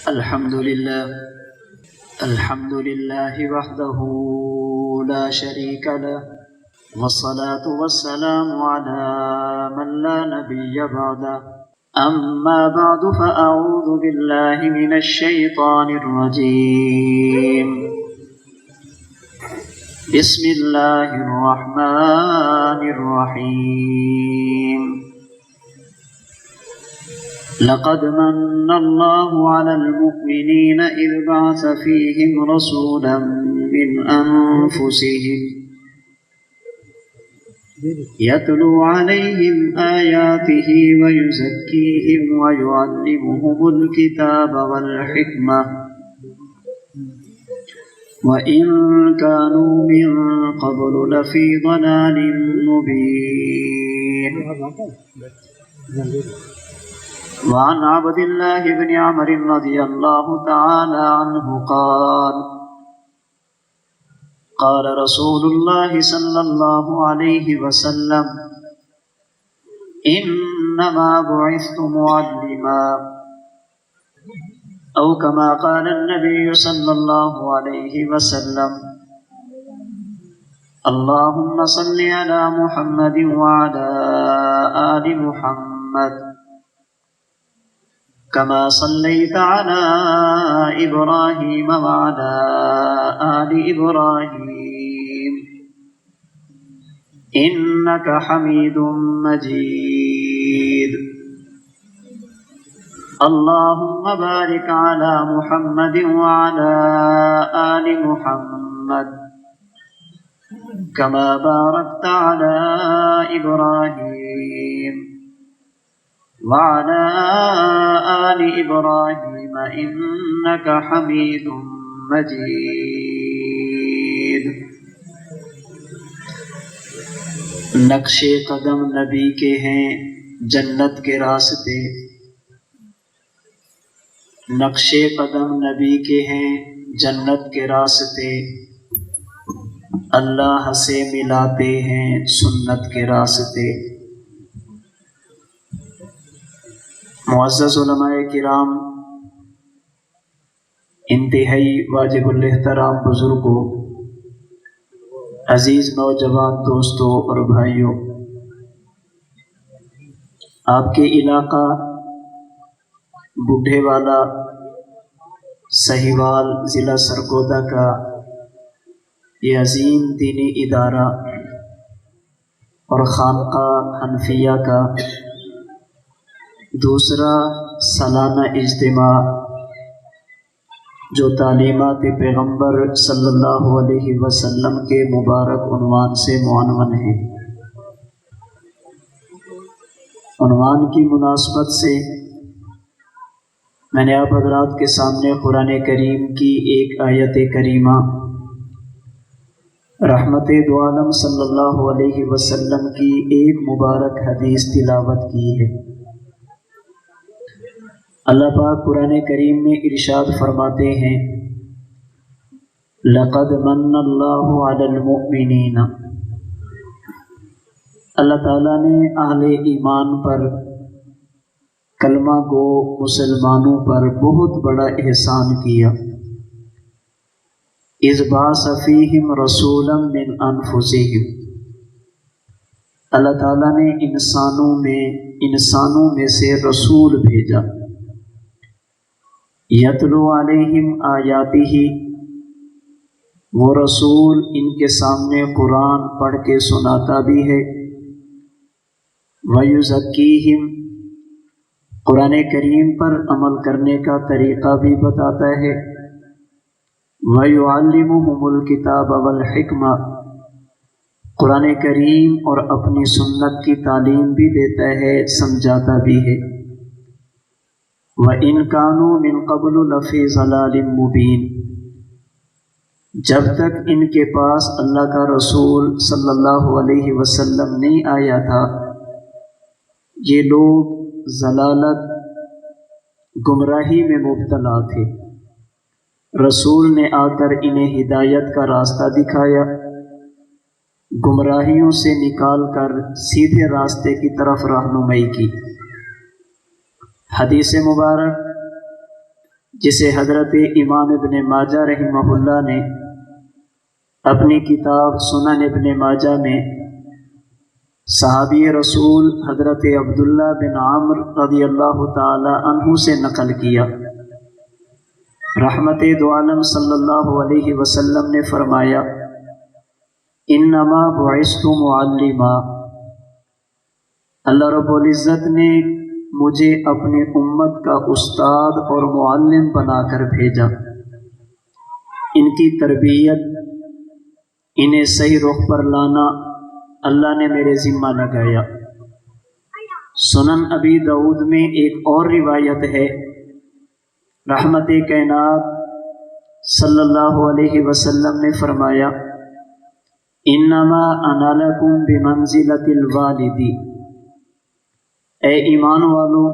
الحمد لله وحده لا شريك له، والصلاة والسلام على من لا نبي بعده. أما بعد فأعوذ بالله من الشيطان الرجيم. بسم الله الرحمن الرحيم. لقد من الله على المؤمنين إذ بعث فيهم رسولا من أنفسهم يتلو عليهم آياته ويزكيهم ويعلمهم الكتاب والحكمة وإن كانوا من قبل لفي ضلال مبين. وعن عبد الله بن عمرو رضي الله تعالى عنه قال: قال رسول الله صلى الله عليه وسلم: إنما بعثت معلما، أو كما قال النبي صلى الله عليه وسلم: اللهم صل على محمد وعلى آل محمد كما صليت على إبراهيم وعلى آل إبراهيم إنك حميد مجيد. اللهم بارك على محمد وعلى آل محمد كما باركت على إبراهيم وعلى آل إبراهيم إنك حميد مجيد. نقش قدم نبی کے ہیں جنت کے راستے، نقش قدم نبی کے ہیں جنت کے راستے، اللہ سے ملاتے ہیں سنت کے راستے. معزز علماء کرام، انتہائی واجب الاحترام بزرگوں، عزیز نوجوان دوستوں اور بھائیوں، آپ کے علاقہ بڈھے والا سہیوال ضلع سرگودا کا یہ عظیم دینی ادارہ اور خانقاہ حنفیہ کا دوسرا سالانہ اجتماع جو تعلیمات پیغمبر صلی اللہ علیہ وسلم کے مبارک عنوان سے معنون ہے، عنوان کی مناسبت سے میں نے آپ حضرات کے سامنے قرآن کریم کی ایک آیت کریمہ رحمت دو عالم صلی اللہ علیہ وسلم کی ایک مبارک حدیث تلاوت کی ہے. اللہ پاک قرآن کریم میں ارشاد فرماتے ہیں: لقد من اللہ علی المؤمنین. اللہ تعالیٰ نے اہل ایمان پر، کلمہ گو مسلمانوں پر بہت بڑا احسان کیا. اذ بعث فیہم رسولا من انفسہم. اللہ تعالیٰ نے انسانوں میں سے رسول بھیجا. یتلو علیہم آیاتہ، وہ رسول ان کے سامنے قرآن پڑھ کے سناتا بھی ہے. ویزکیہم، قرآن کریم پر عمل کرنے کا طریقہ بھی بتاتا ہے. ویعلمہم الکتاب والحکمہ، قرآن کریم اور اپنی سنت کی تعلیم بھی دیتا ہے، سمجھاتا بھی ہے. وَإِن كَانُوا مِن قَبْلُ لَفِي ضَلَالٍ مُبِينٍ، جب تک ان کے پاس اللہ کا رسول صلی اللہ علیہ وسلم نہیں آیا تھا، یہ لوگ ضلالت، گمراہی میں مبتلا تھے. رسول نے آ کر انہیں ہدایت کا راستہ دکھایا، گمراہیوں سے نکال کر سیدھے راستے کی طرف رہنمائی کی. حدیث مبارک جسے حضرت امام ابن ماجہ رحمہ اللہ نے اپنی کتاب سنن ابن ماجہ میں صحابی رسول حضرت عبداللہ بن عمرو رضی اللہ تعالی عنہ سے نقل کیا۔ رحمت دو عالم صلی اللہ علیہ وسلم نے فرمایا، انما بعثت معلما، اللہ رب العزت نے مجھے اپنی امت کا استاد اور معلم بنا کر بھیجا۔ ان کی تربیت، انہیں صحیح رخ پر لانا اللہ نے میرے ذمہ لگایا۔ سنن ابی داؤد میں ایک اور روایت ہے، رحمت کائنات صلی اللہ علیہ وسلم نے فرمایا، انما انا لکم بمنزلۃ الوالد، اے ایمان والو،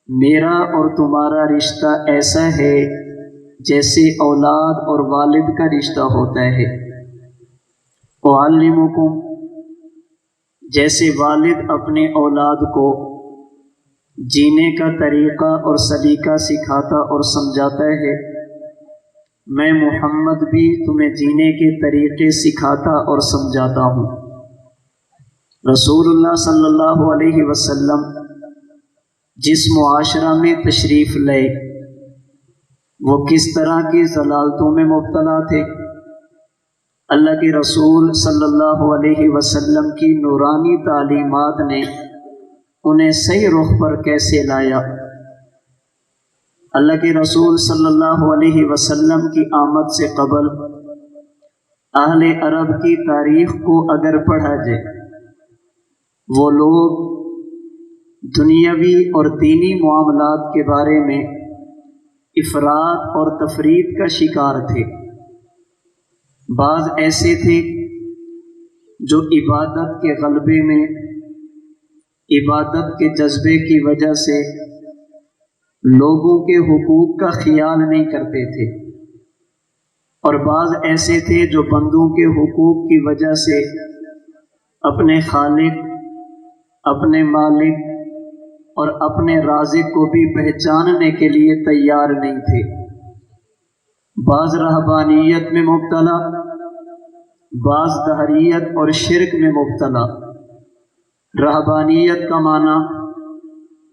میرا اور تمہارا رشتہ ایسا ہے جیسے اولاد اور والد کا رشتہ ہوتا ہے۔ اعلمکم، جیسے والد اپنے اولاد کو جینے کا طریقہ اور سلیقہ سکھاتا اور سمجھاتا ہے، میں محمد بھی تمہیں جینے کے طریقے سکھاتا اور سمجھاتا ہوں۔ رسول اللہ صلی اللہ علیہ وسلم جس معاشرہ میں تشریف لائے وہ کس طرح کی ضلالتوں میں مبتلا تھے، اللہ کے رسول صلی اللہ علیہ وسلم کی نورانی تعلیمات نے انہیں صحیح رخ پر کیسے لایا۔ اللہ کے رسول صلی اللہ علیہ وسلم کی آمد سے قبل اہل عرب کی تاریخ کو اگر پڑھا جائے، وہ لوگ دنیاوی اور دینی معاملات کے بارے میں افراط اور تفریط کا شکار تھے۔ بعض ایسے تھے جو عبادت کے غلبے میں، عبادت کے جذبے کی وجہ سے لوگوں کے حقوق کا خیال نہیں کرتے تھے، اور بعض ایسے تھے جو بندوں کے حقوق کی وجہ سے اپنے خالق، اپنے مالک اور اپنے رازق کو بھی پہچاننے کے لیے تیار نہیں تھے۔ بعض رہبانیت میں مبتلا، بعض دہریت اور شرک میں مبتلا۔ رہبانیت کا معنی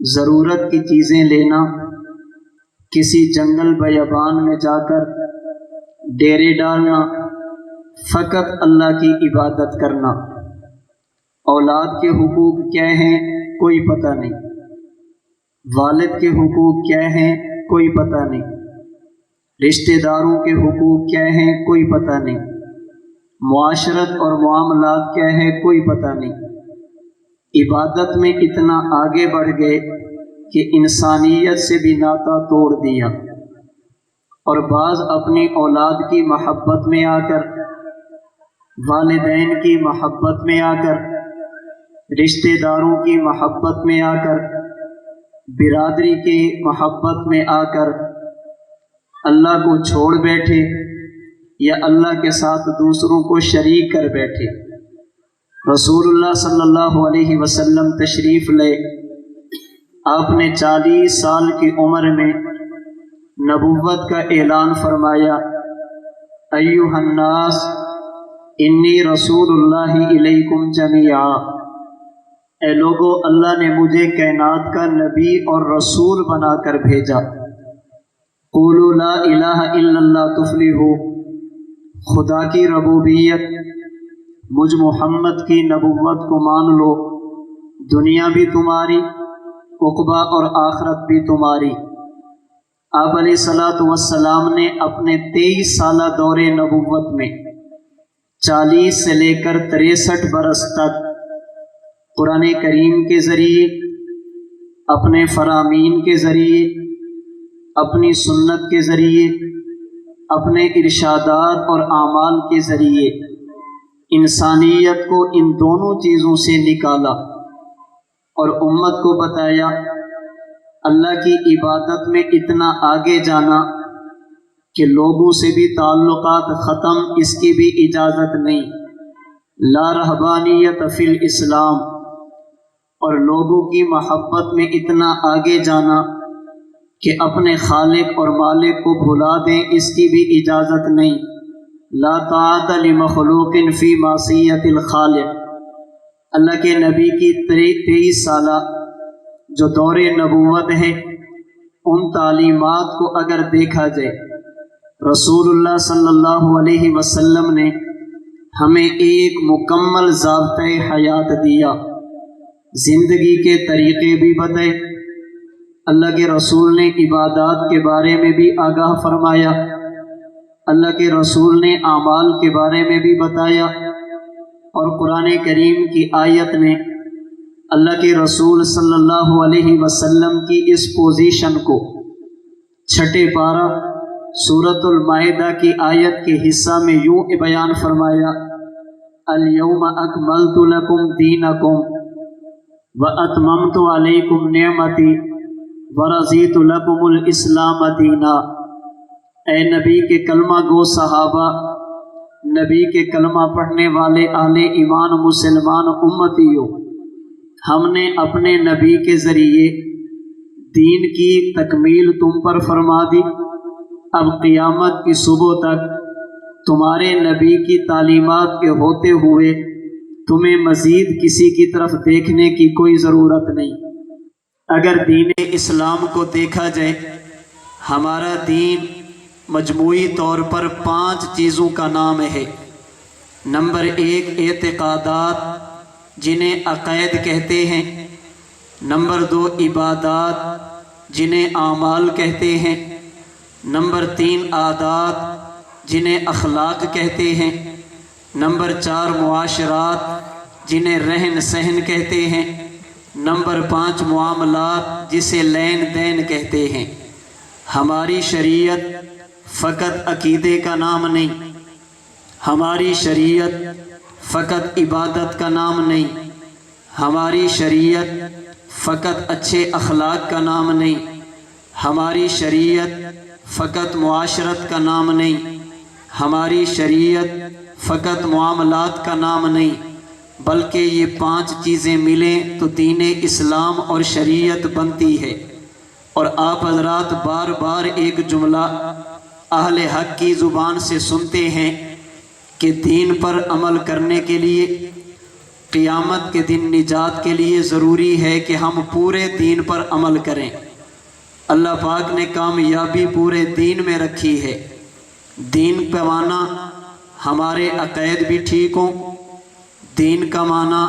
ضرورت کی چیزیں لینا، کسی جنگل بیابان میں جا کر ڈیرے ڈالنا، فقط اللہ کی عبادت کرنا۔ اولاد کے حقوق کیا ہیں کوئی پتہ نہیں، والد کے حقوق کیا ہیں کوئی پتہ نہیں، رشتہ داروں کے حقوق کیا ہیں کوئی پتہ نہیں، معاشرت اور معاملات کیا ہے کوئی پتہ نہیں۔ عبادت میں اتنا آگے بڑھ گئے کہ انسانیت سے بھی ناطہ توڑ دیا، اور بعض اپنی اولاد کی محبت میں آ کر، والدین کی محبت میں آ کر، رشتہ داروں کی محبت میں آ کر، برادری کی محبت میں آ کر اللہ کو چھوڑ بیٹھے، یا اللہ کے ساتھ دوسروں کو شریک کر بیٹھے۔ رسول اللہ صلی اللہ علیہ وسلم تشریف لے، آپ نے 40 سال کی عمر میں نبوت کا اعلان فرمایا، ایھا الناس انی رسول اللہ الیکم جمیعا، اے لوگو، اللہ نے مجھے کائنات کا نبی اور رسول بنا کر بھیجا۔ قولوا لا الہ الا اللہ تفلحوا، خدا کی ربوبیت، مجھ محمد کی نبوت کو مان لو، دنیا بھی تمہاری، عقبہ اور آخرت بھی تمہاری۔ آپ علیہ السلام نے اپنے 23 سالہ دور نبوت میں 40 سے لے کر 63 برس تک قرآن کریم کے ذریعے، اپنے فرامین کے ذریعے، اپنی سنت کے ذریعے، اپنے ارشادات اور اعمال کے ذریعے انسانیت کو ان دونوں چیزوں سے نکالا، اور امت کو بتایا اللہ کی عبادت میں اتنا آگے جانا کہ لوگوں سے بھی تعلقات ختم، اس کی بھی اجازت نہیں، لا رہبانیت فی الاسلام، اور لوگوں کی محبت میں اتنا آگے جانا کہ اپنے خالق اور مالک کو بھلا دیں، اس کی بھی اجازت نہیں۔ لا طاعت لمخلوق فی معصیت الخالق۔ اللہ کے نبی کی 23 سالہ جو دور نبوت ہے، ان تعلیمات کو اگر دیکھا جائے، رسول اللہ صلی اللہ علیہ وسلم نے ہمیں ایک مکمل ضابطۂ حیات دیا، زندگی کے طریقے بھی بتائے۔ اللہ کے رسول نے عبادات کے بارے میں بھی آگاہ فرمایا، اللہ کے رسول نے اعمال کے بارے میں بھی بتایا، اور قرآن کریم کی آیت نے اللہ کے رسول صلی اللہ علیہ وسلم کی اس پوزیشن کو چھٹے پارہ سورۃ المائدہ کی آیت کے حصہ میں یوں بیان فرمایا: الیوم اکملت لکم دینکم واتممت علیکم نعمتی ورضیت لکم الاسلام دینا۔ اے نبی کے کلمہ گو صحابہ، نبی کے کلمہ پڑھنے والے اہل ایمان مسلمان امتیوں، ہم نے اپنے نبی کے ذریعے دین کی تکمیل تم پر فرما دی۔ اب قیامت کی صبح تک تمہارے نبی کی تعلیمات کے ہوتے ہوئے تمہیں مزید کسی کی طرف دیکھنے کی کوئی ضرورت نہیں۔ اگر دین اسلام کو دیکھا جائے، ہمارا دین مجموعی طور پر 5 چیزوں کا نام ہے۔ نمبر 1 اعتقادات، جنہیں عقائد کہتے ہیں۔ نمبر 2 عبادات، جنہیں اعمال کہتے ہیں۔ نمبر 3 عادات، جنہیں اخلاق کہتے ہیں۔ نمبر 4 معاشرات، جنہیں رہن سہن کہتے ہیں۔ نمبر 5 معاملات، جسے لین دین کہتے ہیں۔ ہماری شریعت فقط عقیدے کا نام نہیں، ہماری شریعت فقط عبادت کا نام نہیں، ہماری شریعت فقط اچھے اخلاق کا نام نہیں، ہماری شریعت فقط معاشرت کا نام نہیں، ہماری شریعت فقط معاملات کا نام نہیں، بلکہ یہ 5 چیزیں ملیں تو دین اسلام اور شریعت بنتی ہے۔ اور آپ حضرات بار بار ایک جملہ اہل حق کی زبان سے سنتے ہیں کہ دین پر عمل کرنے کے لیے، قیامت کے دن نجات کے لیے ضروری ہے کہ ہم پورے دین پر عمل کریں۔ اللہ پاک نے کامیابی پورے دین میں رکھی ہے۔ دین کا معنی ہمارے عقائد بھی ٹھیک ہوں، دین کا معنی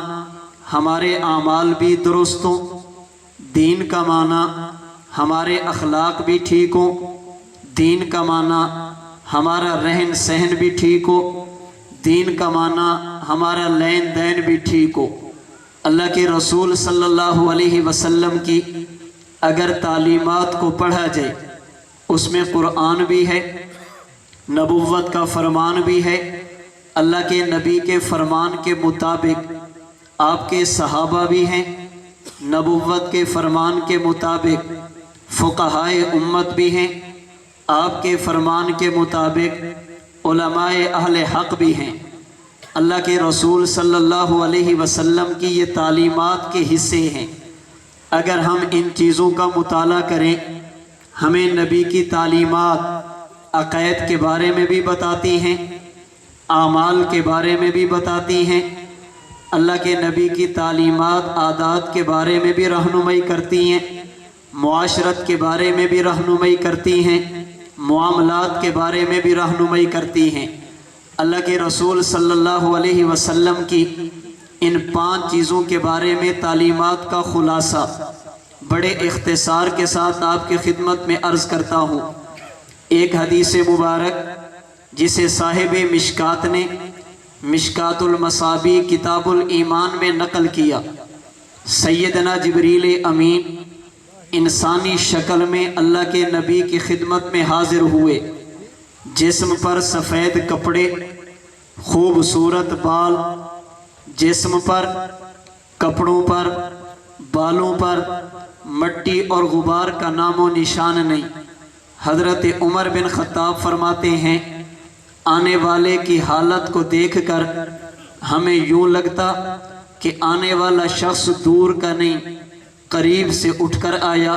ہمارے اعمال بھی درست ہوں، دین کا معنی ہمارے اخلاق بھی ٹھیک ہوں، دین کا معنی ہمارا رہن سہن بھی ٹھیک ہو، دین کا معنی ہمارا لین دین بھی ٹھیک ہو۔ اللہ کے رسول صلی اللہ علیہ وسلم کی اگر تعلیمات کو پڑھا جائے، اس میں قرآن بھی ہے، نبوت کا فرمان بھی ہے۔ اللہ کے نبی کے فرمان کے مطابق آپ کے صحابہ بھی ہیں، نبوت کے فرمان کے مطابق فقہائے امت بھی ہیں، آپ کے فرمان کے مطابق علماء اہل حق بھی ہیں۔ اللہ کے رسول صلی اللہ علیہ وسلم کی یہ تعلیمات کے حصے ہیں۔ اگر ہم ان چیزوں کا مطالعہ کریں، ہمیں نبی کی تعلیمات عقائد کے بارے میں بھی بتاتی ہیں، اعمال کے بارے میں بھی بتاتی ہیں۔ اللہ کے نبی کی تعلیمات عادات کے بارے میں بھی رہنمائی کرتی ہیں، معاشرت کے بارے میں بھی رہنمائی کرتی ہیں، معاملات کے بارے میں بھی رہنمائی کرتی ہیں۔ اللہ کے رسول صلی اللہ علیہ وسلم کی ان 5 چیزوں کے بارے میں تعلیمات کا خلاصہ بڑے اختصار کے ساتھ آپ کی خدمت میں عرض کرتا ہوں۔ ایک حدیث مبارک جسے صاحب مشکات نے مشکات المصابیح کتاب الایمان میں نقل کیا، سیدنا جبریل امین انسانی شکل میں اللہ کے نبی کی خدمت میں حاضر ہوئے، جسم پر سفید کپڑے، خوبصورت بال، جسم پر، کپڑوں پر، بالوں پر مٹی اور غبار کا نام و نشان نہیں۔ حضرت عمر بن خطاب فرماتے ہیں، آنے والے کی حالت کو دیکھ کر ہمیں یوں لگتا کہ آنے والا شخص دور کا نہیں، قریب سے اٹھ کر آیا،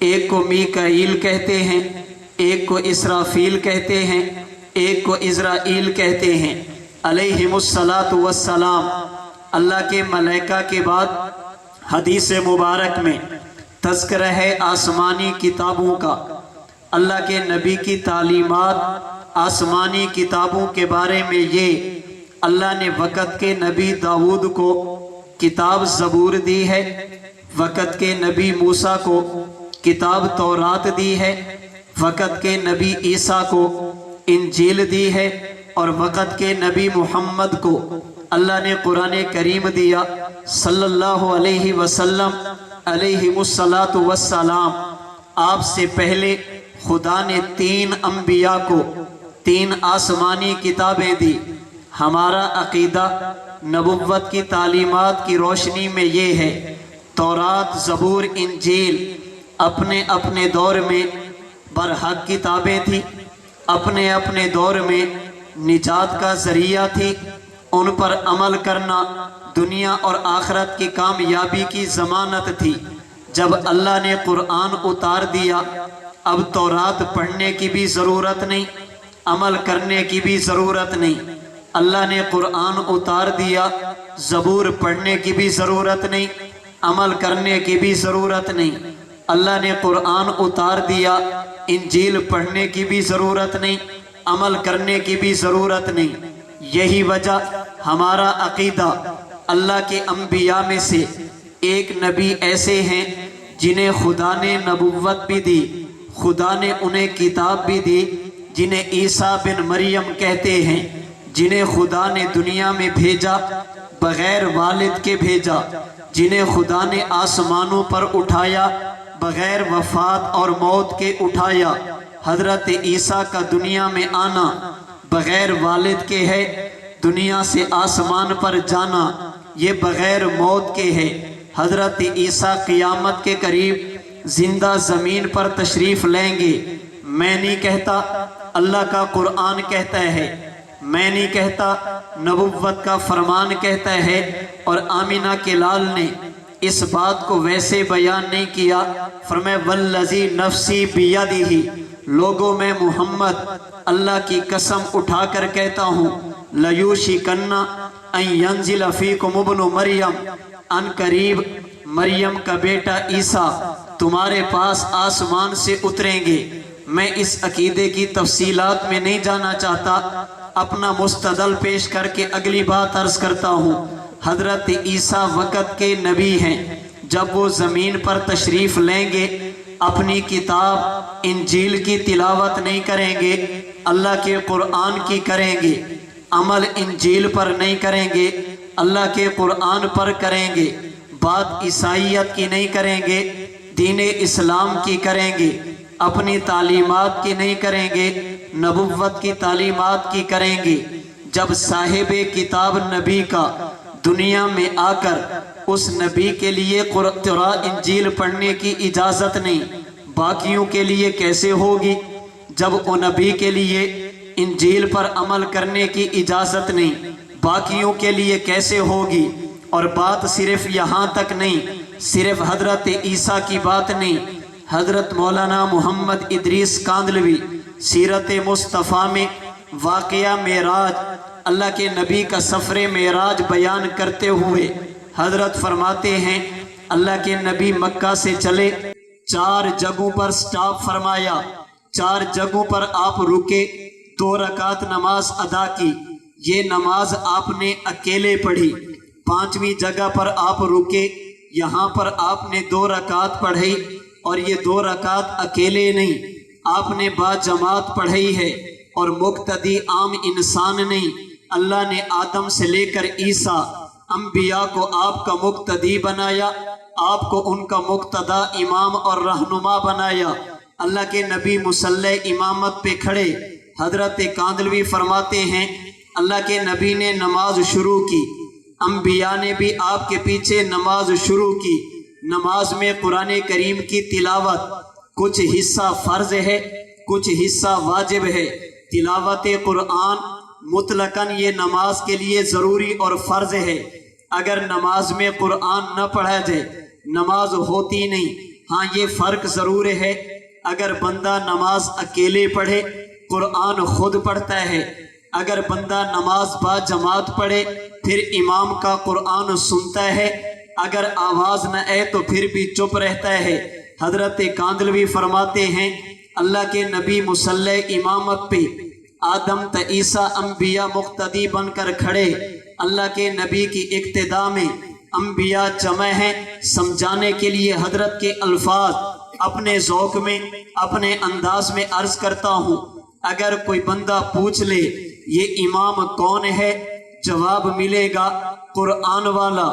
ایک کو میکائیل کہتے ہیں، ایک کو اسرافیل کہتے ہیں، ایک کو عزرائیل کہتے ہیں علیہم الصلاۃ والسلام۔ اللہ کے ملائکہ کے بعد حدیث مبارک میں تذکرہ ہے آسمانی کتابوں کا۔ اللہ کے نبی کی تعلیمات آسمانی کتابوں کے بارے میں یہ، اللہ نے وقت کے نبی داؤد کو کتاب زبور دی ہے، وقت کے نبی موسیٰ کو کتاب تورات دی ہے، وقت کے نبی عیسیٰ کو انجیل دی ہے، اور وقت کے نبی محمد کو اللہ نے قرآن کریم دیا صلی اللہ علیہ وسلم علیہ الصلاۃ والسلام۔ آپ سے پہلے خدا نے 3 انبیاء کو 3 آسمانی کتابیں دی۔ ہمارا عقیدہ نبوت کی تعلیمات کی روشنی میں یہ ہے، تورات، زبور، انجیل اپنے اپنے دور میں برحق کتابیں تھیں، اپنے اپنے دور میں نجات کا ذریعہ تھی۔ ان پر عمل کرنا دنیا اور آخرت کی کامیابی کی ضمانت تھی۔ جب اللہ نے قرآن اتار دیا، اب تورات پڑھنے کی بھی ضرورت نہیں، عمل کرنے کی بھی ضرورت نہیں۔ اللہ نے قرآن اتار دیا، زبور پڑھنے کی بھی ضرورت نہیں، عمل کرنے کی بھی ضرورت نہیں۔ اللہ نے قرآن اتار دیا، انجیل پڑھنے کی بھی ضرورت نہیں، عمل کرنے کی بھی ضرورت نہیں۔ یہی وجہ ہمارا عقیدہ، اللہ کے انبیاء میں سے ایک نبی ایسے ہیں جنہیں خدا نے نبوت بھی دی، خدا نے انہیں کتاب بھی دی، جنہیں عیسیٰ بن مریم کہتے ہیں، جنہیں خدا نے دنیا میں بھیجا بغیر والد کے بھیجا، جنہیں خدا نے آسمانوں پر اٹھایا بغیر وفات اور موت کے اٹھایا۔ حضرت عیسیٰ کا دنیا میں آنا بغیر والد کے ہے، دنیا سے آسمان پر جانا یہ بغیر موت کے ہے۔ حضرت عیسیٰ قیامت کے قریب زندہ زمین پر تشریف لیں گے۔ میں نہیں کہتا، اللہ کا قرآن کہتا ہے، میں نہیں کہتا، نبوت کا فرمان کہتا ہے۔ اور آمینہ کے لال نے اس بات کو ویسے بیان نہیں کیا، فرمایا والذی نفسی بیدہ، لوگوں میں محمد اللہ کی قسم اٹھا کر کہتا ہوں، لیوشکن ان ینزل فیکم ابن مریم، ان قریب مریم کا بیٹا عیسیٰ تمہارے پاس آسمان سے اتریں گے۔ میں اس عقیدے کی تفصیلات میں نہیں جانا چاہتا، اپنا مستدل پیش کر کے اگلی بات عرض کرتا ہوں۔ حضرت عیسیٰ وقت کے نبی ہیں، جب وہ زمین پر تشریف لیں گے اپنی کتاب انجیل کی تلاوت نہیں کریں گے، اللہ کے قرآن کی کریں گے، عمل انجیل پر نہیں کریں گے، اللہ کے قرآن پر کریں گے، بات عیسائیت کی نہیں کریں گے، دین اسلام کی کریں گے، اپنی تعلیمات کی نہیں کریں گے، نبوت کی تعلیمات کی کریں گے۔ جب صاحب کتاب نبی کا دنیا میں آ کر اس نبی کے لیے قرآن انجیل پڑھنے کی اجازت نہیں، باقیوں کے لیے کیسے ہوگی؟ جب وہ نبی کے لیے انجیل پر عمل کرنے کی اجازت نہیں، باقیوں کے لیے کیسے ہوگی؟ اور بات صرف یہاں تک نہیں، صرف حضرت عیسیٰ کی بات نہیں، حضرت مولانا محمد ادریس کاندھلوی سیرت مصطفیٰ میں واقعہ معراج، اللہ کے نبی کا سفر معراج بیان کرتے ہوئے حضرت فرماتے ہیں، اللہ کے نبی مکہ سے چلے، 4 جگہوں پر سٹاپ فرمایا، 4 جگہوں پر آپ رکے، 2 رکعت نماز ادا کی، یہ نماز آپ نے اکیلے پڑھی۔ 5ویں جگہ پر آپ رکے، یہاں پر آپ نے 2 رکعت پڑھی، اور یہ 2 رکعت اکیلے نہیں، آپ نے با جماعت پڑھی ہے، اور مقتدی عام انسان نہیں، اللہ نے آدم سے لے کر عیسیٰ انبیاء کو آپ کا مقتدی بنایا، آپ کو ان کا مقتدا امام اور رہنما بنایا۔ اللہ کے نبی مصلی امامت پہ کھڑے، حضرت کاندھلوی فرماتے ہیں اللہ کے نبی نے نماز شروع کی، انبیاء نے بھی آپ کے پیچھے نماز شروع کی۔ نماز میں قرآن کریم کی تلاوت، کچھ حصہ فرض ہے، کچھ حصہ واجب ہے۔ تلاوت قرآن مطلقاً یہ نماز کے لیے ضروری اور فرض ہے۔ اگر نماز میں قرآن نہ پڑھا جائے نماز ہوتی نہیں۔ ہاں یہ فرق ضرور ہے، اگر بندہ نماز اکیلے پڑھے قرآن خود پڑھتا ہے، اگر بندہ نماز با جماعت پڑھے پھر امام کا قرآن سنتا ہے، اگر آواز نہ آئے تو پھر بھی چپ رہتا ہے۔ حضرت کاندلوی فرماتے ہیں اللہ کے نبی مصلی امامت پہ آدم تا عیسیٰ انبیاء مقتدی بن کر کھڑے، اللہ کے نبی کی اقتداء میں انبیاء جمع ہیں۔ سمجھانے کے لیے حضرت کے الفاظ اپنے ذوق میں اپنے انداز میں عرض کرتا ہوں۔ اگر کوئی بندہ پوچھ لے یہ امام کون ہے، جواب ملے گا قرآن والا۔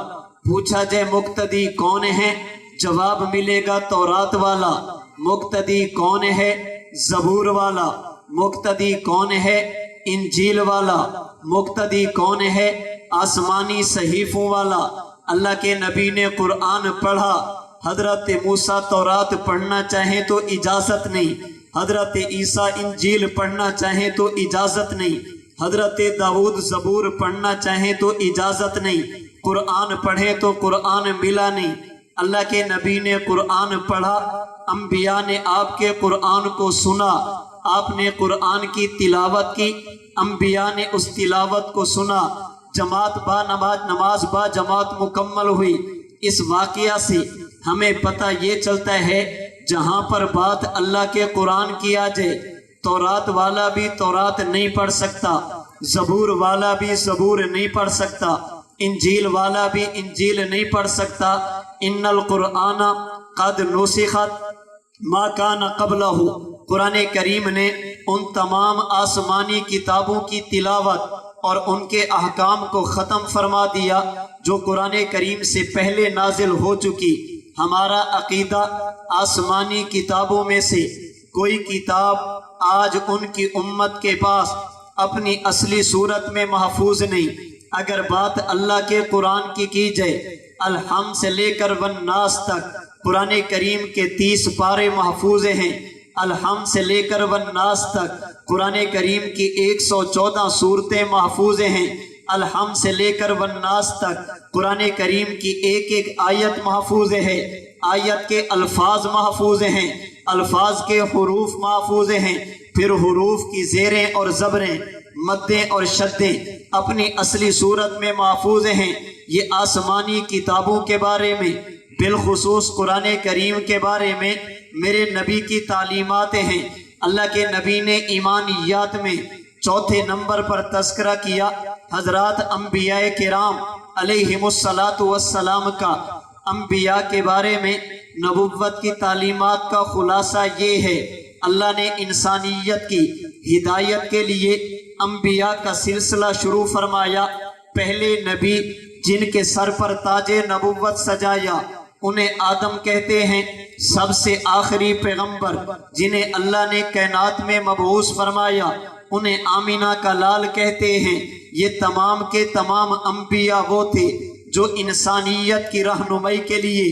پوچھا جائے مقتدی کون ہے، جواب ملے گا تورات والا۔ مقتدی کون ہے، زبور والا۔ مقتدی کون ہے، انجیل والا۔ مقتدی کون ہے، آسمانی صحیفوں والا۔ اللہ کے نبی نے قرآن پڑھا، حضرت موسیٰ تورات پڑھنا چاہیں تو اجازت نہیں، حضرت عیسیٰ انجیل پڑھنا چاہیں تو اجازت نہیں، حضرت داؤد زبور پڑھنا چاہیں تو اجازت نہیں، قرآن پڑھیں تو قرآن ملا نہیں۔ اللہ کے نبی نے قرآن پڑھا، انبیاء نے آپ کے قرآن کو سنا، آپ نے قرآن کی تلاوت کی، انبیاء نے اس تلاوت کو سنا، جماعت با نماز با جماعت مکمل ہوئی۔ اس واقعہ سے ہمیں پتہ یہ چلتا ہے جہاں پر بات اللہ کے قرآن کی آ جائے، تورات والا بھی تورات نہیں پڑھ سکتا، زبور والا بھی زبور نہیں پڑھ سکتا، انجیل والا بھی انجیل نہیں پڑھ سکتا۔ ان القرآن قد نسخت ما کان قبلہ، قرآن کریم نے ان تمام آسمانی کتابوں کی تلاوت اور ان کے احکام کو ختم فرما دیا جو قرآن کریم سے پہلے نازل ہو چکی۔ ہمارا عقیدہ آسمانی کتابوں میں سے کوئی کتاب آج ان کی امت کے پاس اپنی اصلی صورت میں محفوظ نہیں۔ اگر بات اللہ کے قرآن کی جائے، الحمد سے لے کر والناس تک قرآن کریم کے 30 پارے محفوظ ہیں، الحمد سے لے کر والناس تک قرآن کریم کی 114 صورتیں محفوظ ہیں، الحمد سے لے کر والناس تک قرآن کریم کی ایک ایک آیت محفوظ ہے، آیت کے الفاظ محفوظ ہیں، الفاظ کے حروف محفوظ ہیں، پھر حروف کی زیریں اور زبریں، مدیں اور شدیں اپنی اصلی صورت میں محفوظ ہیں۔ یہ آسمانی کتابوں کے بارے میں، بالخصوص قرآن کریم کے بارے میں میرے نبی کی تعلیمات ہیں۔ اللہ کے نبی نے ایمانیات میں چوتھے نمبر پر تذکرہ کیا حضرات انبیاء کرام علیہم السلام کا۔ انبیاء کے بارے میں نبوت کی تعلیمات کا خلاصہ یہ ہے، اللہ نے انسانیت کی ہدایت کے لیے انبیاء کا سلسلہ شروع فرمایا۔ پہلے نبی جن کے سر پر تاج نبوت سجایا انہیں آدم کہتے ہیں، سب سے آخری پیغمبر جنہیں اللہ نے کائنات میں مبعوث فرمایا انہیں آمینہ کا لال کہتے ہیں۔ یہ تمام کے تمام انبیاء وہ تھے جو انسانیت کی رہنمائی کے لیے،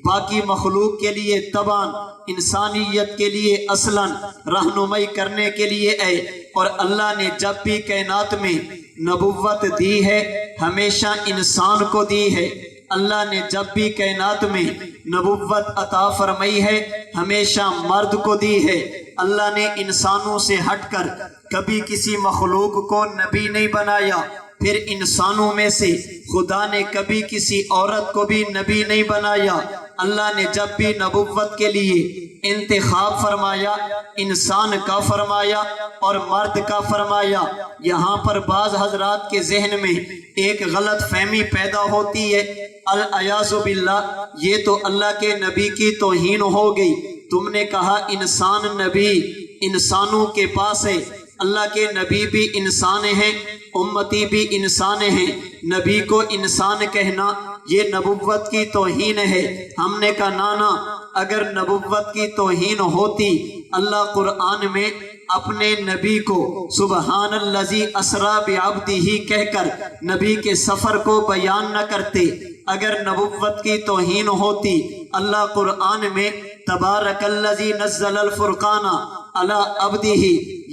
باقی مخلوق کے لیے طبعاً، انسانیت کے لیے اصلاً رہنمائی کرنے کے لیے آئے۔ اور اللہ نے جب بھی کائنات میں نبوت دی ہے ہمیشہ انسان کو دی ہے، اللہ نے جب بھی کائنات میں نبوت عطا فرمائی ہے ہمیشہ مرد کو دی ہے۔ اللہ نے انسانوں سے ہٹ کر کبھی کسی مخلوق کو نبی نہیں بنایا۔ پھر انسانوں میں سے خدا نے کبھی کسی عورت کو بھی نبی نہیں بنایا۔ اللہ نے جب بھی نبوت کے لیے انتخاب فرمایا انسان کا فرمایا اور مرد کا فرمایا۔ یہاں پر بعض حضرات کے ذہن میں ایک غلط فہمی پیدا ہوتی ہے، الیاذ باللہ یہ تو اللہ کے نبی کی توہین ہو گئی، تم نے کہا انسان نبی، انسانوں کے پاس ہے، اللہ کے نبی بھی انسان ہیں، امتی بھی انسان ہیں، نبی کو انسان کہنا یہ نبوت کی توہین ہے۔ ہم نے کہا نانا، اگر نبوت کی توہین ہوتی اللہ قرآن میں اپنے نبی کو سبحان الذی اسریٰ بعبدہ کہہ کر نبی کے سفر کو بیان نہ کرتے۔ اگر نبوت کی توہین ہوتی اللہ قرآن میں تبارک الذی نزل الفرقان علی عبدہ،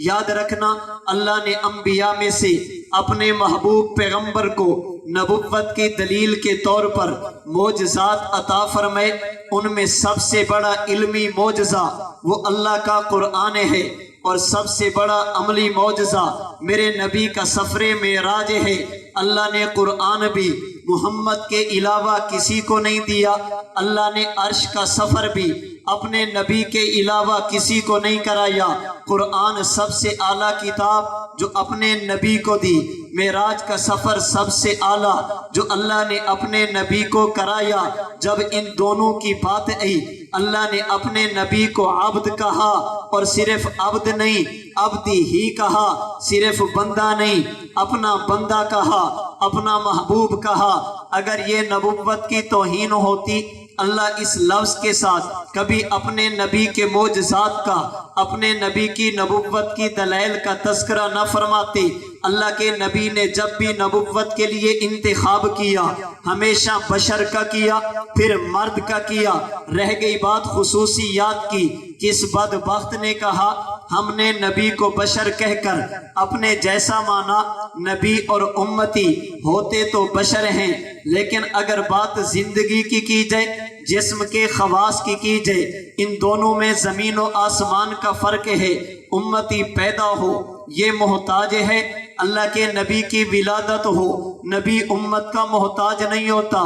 یاد رکھنا اللہ نے انبیاء میں سے اپنے محبوب پیغمبر کو نبوت کی دلیل کے طور پر معجزات عطا فرمائے۔ ان میں سب سے بڑا علمی معجزہ وہ اللہ کا قرآن ہے، اور سب سے بڑا عملی معجزہ میرے نبی کا سفر معراج ہے۔ اللہ نے قرآن بھی محمد کے علاوہ کسی کو نہیں دیا، اللہ نے عرش کا سفر بھی اپنے نبی کے علاوہ کسی کو نہیں کرایا۔ قرآن سب سے اعلیٰ کتاب جو اپنے نبی کو دی، معراج کا سفر سب سے اعلیٰ جو اللہ نے اپنے نبی کو کرایا۔ جب ان دونوں کی بات آئی، اللہ نے اپنے نبی کو عبد کہا، اور صرف عبد نہیں عبدی ہی کہا، صرف بندہ نہیں اپنا بندہ کہا، اپنا محبوب کہا۔ اگر یہ نبوت کی توہین ہوتی، اللہ اس لفظ کے ساتھ کبھی اپنے نبی کے معجزات کا، اپنے نبی کی نبوت کی دلائل کا تذکرہ نہ فرماتے۔ اللہ کے نبی نے جب بھی نبوت کے لیے انتخاب کیا، ہمیشہ بشر کا کیا، پھر مرد کا کیا۔ رہ گئی بات خصوصیات کی، کس بدبخت نے کہا ہم نے نبی کو بشر کہہ کر اپنے جیسا مانا۔ نبی اور امتی ہوتے تو بشر ہیں، لیکن اگر بات زندگی کی جائے، جسم کے خواص کی جائے، ان دونوں میں زمین و آسمان کا فرق ہے۔ امتی پیدا ہو یہ محتاج ہے، اللہ کے نبی کی ولادت ہو، نبی امت کا محتاج نہیں ہوتا۔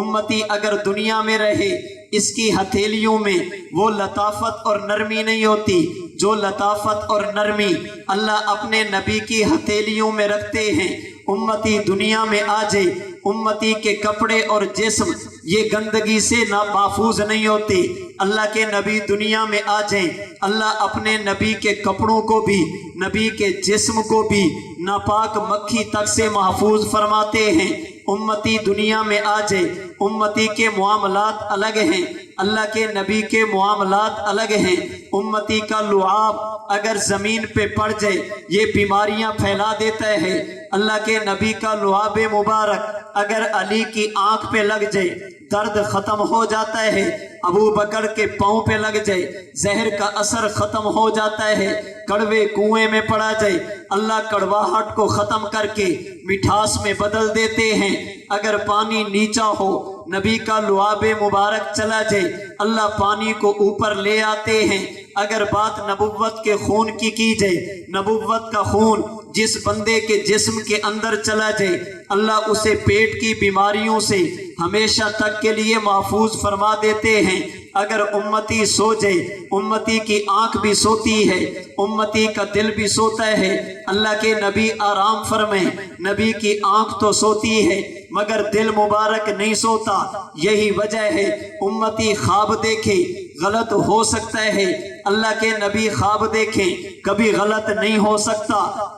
امتی اگر دنیا میں رہے، اس کی ہتھیلیوں میں وہ لطافت اور نرمی نہیں ہوتی جو لطافت اور نرمی اللہ اپنے نبی کی ہتھیلیوں میں رکھتے ہیں۔ امتی دنیا میں آ جائے، امتی کے کپڑے اور جسم یہ گندگی سے محفوظ نہیں ہوتے۔ اللہ کے نبی دنیا میں آ جائیں، اللہ اپنے نبی کے کپڑوں کو بھی، نبی کے جسم کو بھی ناپاک مکھی تک سے محفوظ فرماتے ہیں۔ امتی دنیا میں آ جائے، امتی کے معاملات الگ ہیں، اللہ کے نبی کے معاملات الگ ہیں۔ امتی کا لعاب اگر زمین پہ پڑ جائے یہ بیماریاں پھیلا دیتا ہے۔ اللہ کے نبی کا لعاب مبارک اگر علی کی آنکھ پہ لگ جائے درد ختم ہو جاتا ہے، ابو بکر کے پاؤں پہ لگ جائے زہر کا اثر ختم ہو جاتا ہے، کڑوے کنویں میں پڑا جائے اللہ کڑواہٹ کو ختم کر کے مٹھاس میں بدل دیتے ہیں۔ اگر پانی نیچا ہو نبی کا لعاب مبارک چلا جائے اللہ پانی کو اوپر لے آتے ہیں۔ اگر بات نبوت کے خون کی جائے، نبوت کا خون جس بندے کے جسم کے اندر چلا جائے اللہ اسے پیٹ کی بیماریوں سے ہمیشہ تک کے لیے محفوظ فرما دیتے ہیں۔ اگر امتی سو جائے، امتی کی آنکھ بھی سوتی ہے، امتی کا دل بھی سوتا ہے، اللہ کے نبی آرام فرمائیں، نبی کی آنکھ تو سوتی ہے مگر دل مبارک نہیں سوتا۔ یہی وجہ ہے امتی خواب دیکھے غلط ہو سکتا ہے، اللہ کے نبی خواب دیکھیں کبھی غلط نہیں ہو سکتا۔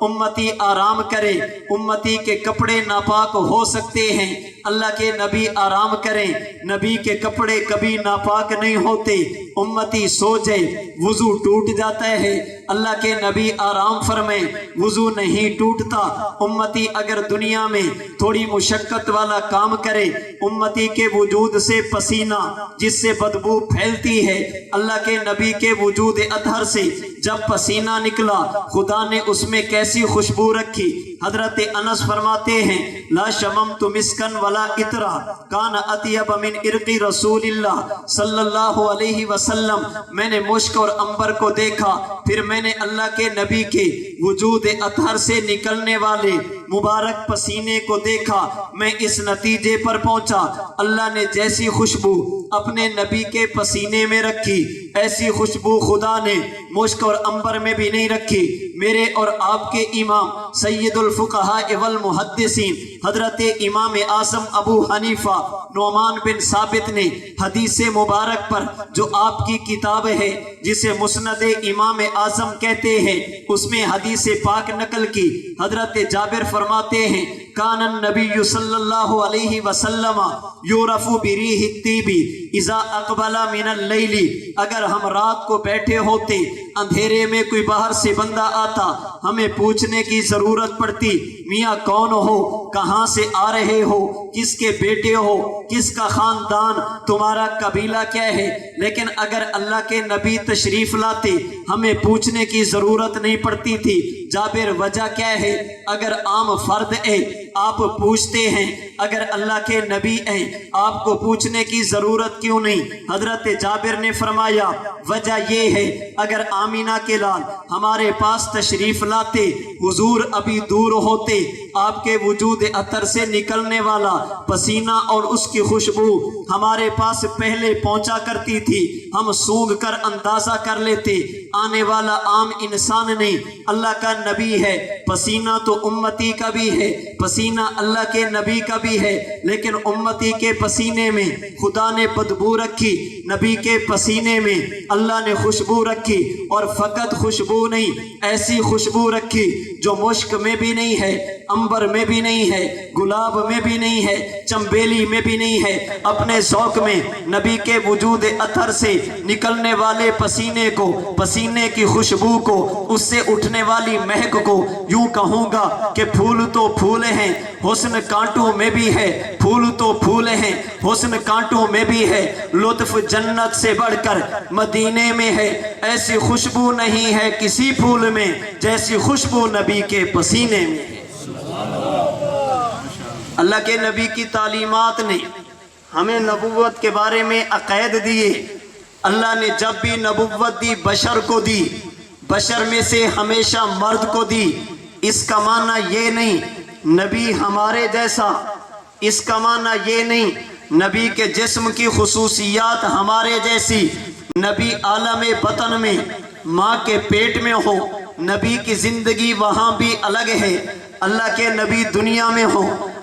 امتی آرام کرے، امتی کے کپڑے ناپاک ہو سکتے ہیں، اللہ کے نبی آرام کریں، نبی کے کپڑے کبھی ناپاک نہیں ہوتے۔ امتی سو جائے وضو ٹوٹ جاتا ہے، اللہ کے نبی آرام فرمائیں وضو نہیں ٹوٹتا۔ امتی اگر دنیا میں تھوڑی مشقت والا کام کرے، امتی کے وجود سے پسینہ جس سے بدبو پھیلتی ہے، اللہ کے نبی کے وجود اطہر سے جب پسینہ نکلا خدا نے اس میں کیسی خوشبو رکھی۔ حضرت انس فرماتے ہیں لا شممت مسکن ولا عطرا کان اطیب من عرق رسول اللہ صلی اللہ علیہ وسلم۔ میں نے مشک اور عنبر کو دیکھا، پھر میں نے اللہ کے نبی کے وجود اطہر سے نکلنے والے مبارک پسینے کو دیکھا۔ میں اس نتیجے پر پہنچا اللہ نے جیسی خوشبو اپنے نبی کے پسینے میں رکھی ایسی خوشبو خدا نے مشک اور عنبر میں بھی نہیں رکھی۔ میرے اور آپ کے امام سید الفقہاء والمحدثین حضرت امام اعظم ابو حنیفہ نعمان بن ثابت نے حدیث مبارک پر جو آپ کی کتاب ہے جسے مسند امام اعظم کہتے ہیں، اس میں حدیث پاک نقل کی۔ حضرت جابر فرماتے ہیں کان النبی صلی اللہ علیہ وسلم یورف بریح الطیب اذا اقبل من اللیل، اگر ہم رات کو بیٹھے ہوتے، اندھیرے میں کوئی باہر سے بندہ آتا، ہمیں پوچھنے کی ضرورت پڑتی میاں کون ہو، کہاں سے آ رہے ہو، کس کے بیٹے ہو، کس کا خاندان، تمہارا قبیلہ کیا ہے، لیکن اگر اللہ کے نبی تشریف لاتے ہمیں پوچھنے کی ضرورت نہیں پڑتی تھی۔ جابر وجہ کیا ہے؟ اگر عام فرد ہے آپ پوچھتے ہیں، اگر اللہ کے نبی ہیں آپ کو پوچھنے کی ضرورت کیوں نہیں؟ حضرت جابر نے فرمایا وجہ یہ ہے اگر آمینہ کے لال ہمارے پاس تشریف لاتے، حضور ابھی دور ہوتے، آپ کے وجود عطر سے نکلنے والا پسینہ اور اس کی خوشبو ہمارے پاس پہلے پہنچا کرتی تھی، ہم سونگھ کر اندازہ کر لیتے آنے والا عام انسان نہیں، اللہ کا نبی ہے، پسینہ تو امتی کا بھی ہے، پسینہ اللہ کے نبی کا بھی ہے، لیکن امتی کے پسینے میں خدا نے بدبو رکھی، نبی کے پسینے میں اللہ نے خوشبو رکھی، اور فقط خوشبو نہیں، ایسی خوشبو رکھی جو مشک میں بھی نہیں ہے، عنبر میں بھی نہیں ہے، گلاب میں بھی نہیں ہے، چمبیلی میں بھی نہیں ہے، اپنے ذوق میں نبی کے وجود عطر سے نکلنے والے پسینے کو، پسینے کی خوشبو کو، اس سے اٹھنے والی مہک کو یوں کہوں گا کہ پھول تو پھول ہیں، حسن کانٹوں میں بھی ہے، پھول تو پھول ہیں، حسن کانٹوں میں بھی ہے، لطف جنت سے بڑھ کر مدینے میں ہے، ایسی خوشبو نہیں ہے کسی پھول میں جیسی خوشبو نبی کے پسینے میں ہے۔ اللہ کے نبی کی تعلیمات نے ہمیں نبوت کے بارے میں عقائد دیے۔ اللہ نے جب بھی نبوت دی بشر کو دی، بشر میں سے ہمیشہ مرد کو دی۔ اس کا معنی یہ نہیں نبی ہمارے جیسا، اس کا معنی یہ نہیں نبی کے جسم کی خصوصیات ہمارے جیسی، نبی عالم بطن میں ماں کے پیٹ میں ہو، نبی کی زندگی وہاں بھی الگ ہے، اللہ کے نبی دنیا میں ہو،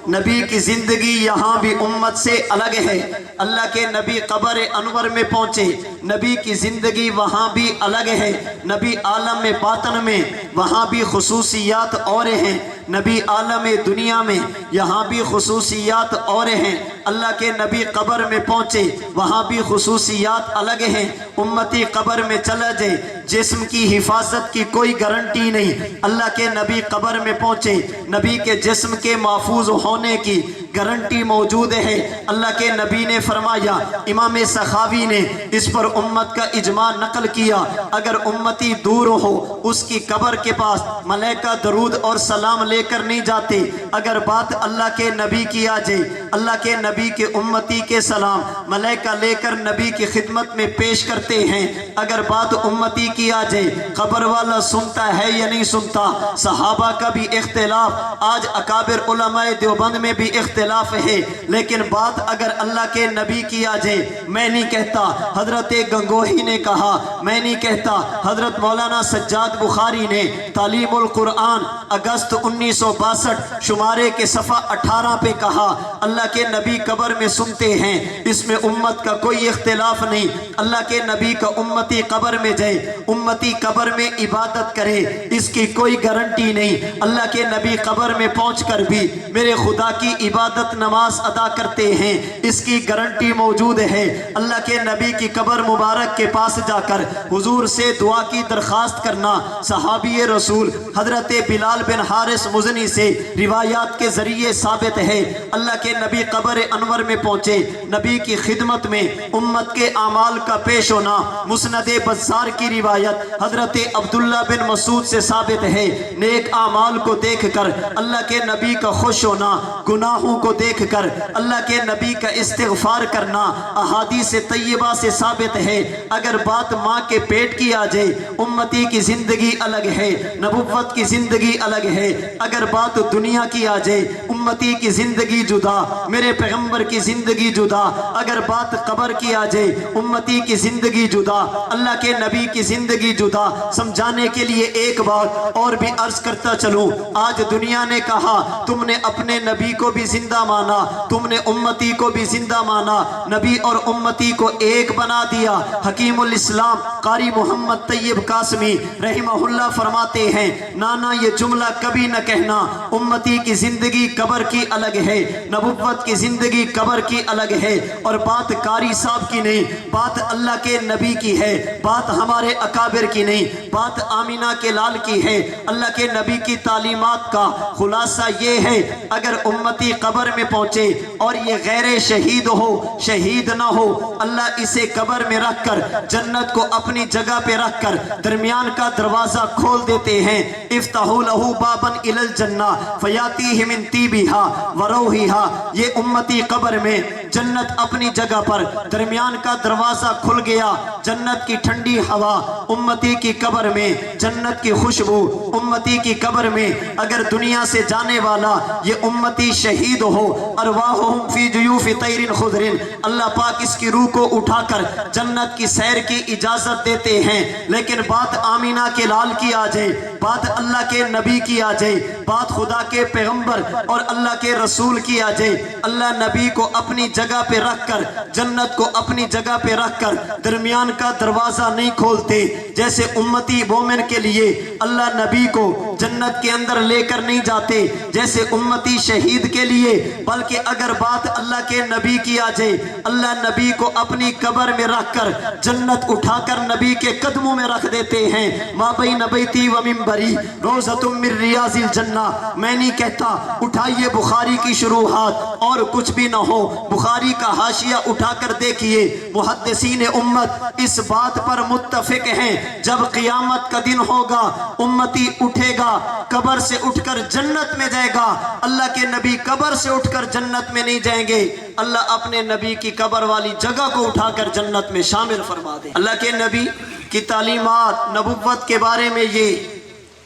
نبی کی زندگی یہاں بھی امت سے الگ ہے، اللہ کے نبی قبر انور میں پہنچے، نبی کی زندگی وہاں بھی الگ ہے، نبی عالم باطن میں وہاں بھی خصوصیات اور ہیں، نبی عالم دنیا میں یہاں بھی خصوصیات اور ہیں، اللہ کے نبی قبر میں پہنچے وہاں بھی خصوصیات الگ ہیں، امتی قبر میں چلا جائے جسم کی حفاظت کی کوئی گارنٹی نہیں، اللہ کے نبی قبر میں پہنچے نبی کے جسم کے محفوظ ہونے کی گارنٹی موجود ہے۔ اللہ کے نبی نے فرمایا، امام سخاوی نے اس پر امت کا اجماع نقل کیا، اگر امتی دور ہو اس کی قبر کے پاس ملائکہ درود اور سلام لے کر نہیں جاتے، اگر بات اللہ کے نبی کی آ جائے اللہ کے نبی کے امتی کے سلام ملائکہ لے کر نبی کی خدمت میں پیش کرتے ہیں، اگر بات امتی کی آ جائے قبر والا سنتا ہے یا نہیں سنتا۔ صحابہ کا بھی اختلاف، آج اکابر علماء دیوبند میں بھی اختلاف ہے، لیکن بات اگر اللہ کے نبی کی آ جائے، میں نہیں کہتا حضرت گنگوہی نے کہا، میں نہیں کہتا حضرت مولانا سجاد بخاری نے تعلیم القرآن اگست 1962 شمارے کے صفحہ 18 پہ کہا، اللہ کے نبی قبر میں سنتے ہیں، اس میں امت کا کوئی اختلاف نہیں، اللہ کے نبی کا امتی قبر میں جائے، امتی قبر میں عبادت کرے، اس کی کوئی گارنٹی نہیں، اللہ کے نبی قبر میں پہنچ کر بھی میرے خدا کی عبادت نماز ادا کرتے ہیں، اس کی گارنٹی موجود ہے۔ اللہ کے نبی کی قبر مبارک کے پاس جا کر حضور سے دعا کی درخواست کرنا صحابی رسول حضرت بلال بن حارث مزنی سے روایات کے ذریعے ثابت ہے۔ اللہ کے نبی قبر انور میں پہنچے، نبی کی خدمت میں امت کے اعمال کا پیش ہونا، مسند بزار کی روایت حضرت عبداللہ بن مسعود سے ثابت ہے، نیک اعمال کو دیکھ کر اللہ کے نبی کا خوش ہونا، گناہوں کو دیکھ کر اللہ کے نبی کا استغفار کرنا احادیث طیبہ سے ثابت ہے۔ اگر بات ماں کے پیٹ کی آ جائے امتی کی زندگی الگ ہے، نبوت کی زندگی الگ ہے، اگر بات دنیا کی آ جائے امتی کی زندگی جدا، میرے پیغمبر پیغمبر کی زندگی جدا، اگر بات قبر کی آ جائے امتی کی زندگی جدا، اللہ کے نبی کی زندگی جدا۔ سمجھانے کے لیے ایک بات اور بھی عرض کرتا چلوں، آج دنیا نے کہا تم نے اپنے نبی کو بھی زندہ مانا، تم نے امتی کو بھی زندہ مانا، نبی اور امتی کو ایک بنا دیا۔ حکیم الاسلام قاری محمد طیب قاسمی رحمہ اللہ فرماتے ہیں، نانا یہ جملہ کبھی نہ کہنا، امتی کی زندگی قبر کی الگ ہے، نبوت کی زندگی قبر کی الگ ہے، اور بات قاری صاحب کی نہیں، بات اللہ کے نبی کی ہے، بات ہمارے اکابر کی نہیں، بات آمینہ کے لال کی ہے۔ اللہ کے نبی کی تعلیمات کا خلاصہ یہ ہے، اگر امتی قبر میں پہنچے اور یہ غیر شہید ہو، شہید نہ ہو، اللہ اسے قبر میں رکھ کر جنت کو اپنی جگہ پہ رکھ کر درمیان کا دروازہ کھول دیتے ہیں۔ افتحوا لہ بابا الی الجنہ فیاتیہ من طیبہا وروحہا۔ یہ امتی قبر میں جنت اپنی جگہ پر درمیان کا دروازہ کھل گیا، جنت کی ٹھنڈی ہوا امتی کی قبر میں، جنت کی خوشبو امتی کی قبر میں۔ اگر دنیا سے جانے والا یہ امتی شہید ہو، ارواحہم فی جیوف طیر خضر، اللہ پاک اس کی روح کو اٹھا کر جنت کی سیر کی اجازت دیتے ہیں۔ لیکن بات آمینہ کے لال کی آ جائے، بات اللہ کے نبی کی آ جائے، بات خدا کے پیغمبر اور اللہ کے رسول کی آ جائے، اللہ نبی کو اپنی جگہ پہ رکھ کر، جنت کو اپنی جگہ پہ رکھ کر درمیان کا دروازہ نہیں کھولتے۔ جیسے امتی مومن کے لیے اللہ نبی کو جنت کے اندر لے کر نہیں جاتے، جیسے امتی شہید کے لیے، بلکہ اگر بات اللہ کے نبی کی آ جائے، اللہ نبی کو اپنی قبر میں رکھ کر جنت اٹھا کر نبی کے قدموں میں رکھ دیتے ہیں۔ ما بین بیتی و منبری روضۃ من ریاض الجنہ۔ میں نہیں کہتا اٹھائیے بخاری کی شروحات اور کچھ بھی نہ ہو، بخاری کا حاشیہ اٹھا کر دیکھیے، محدثین امت اس بات پر متفق ہیں، جب قیامت کا دن ہوگا امتی اٹھے گا، قبر سے اٹھ کر جنت میں جائے گا۔ اللہ کے نبی قبر سے اٹھ کر جنت میں نہیں جائیں گے، اللہ اپنے نبی کی قبر والی جگہ کو اٹھا کر جنت میں شامل فرما دے۔ اللہ کے نبی کی تعلیمات نبوت کے بارے میں یہ،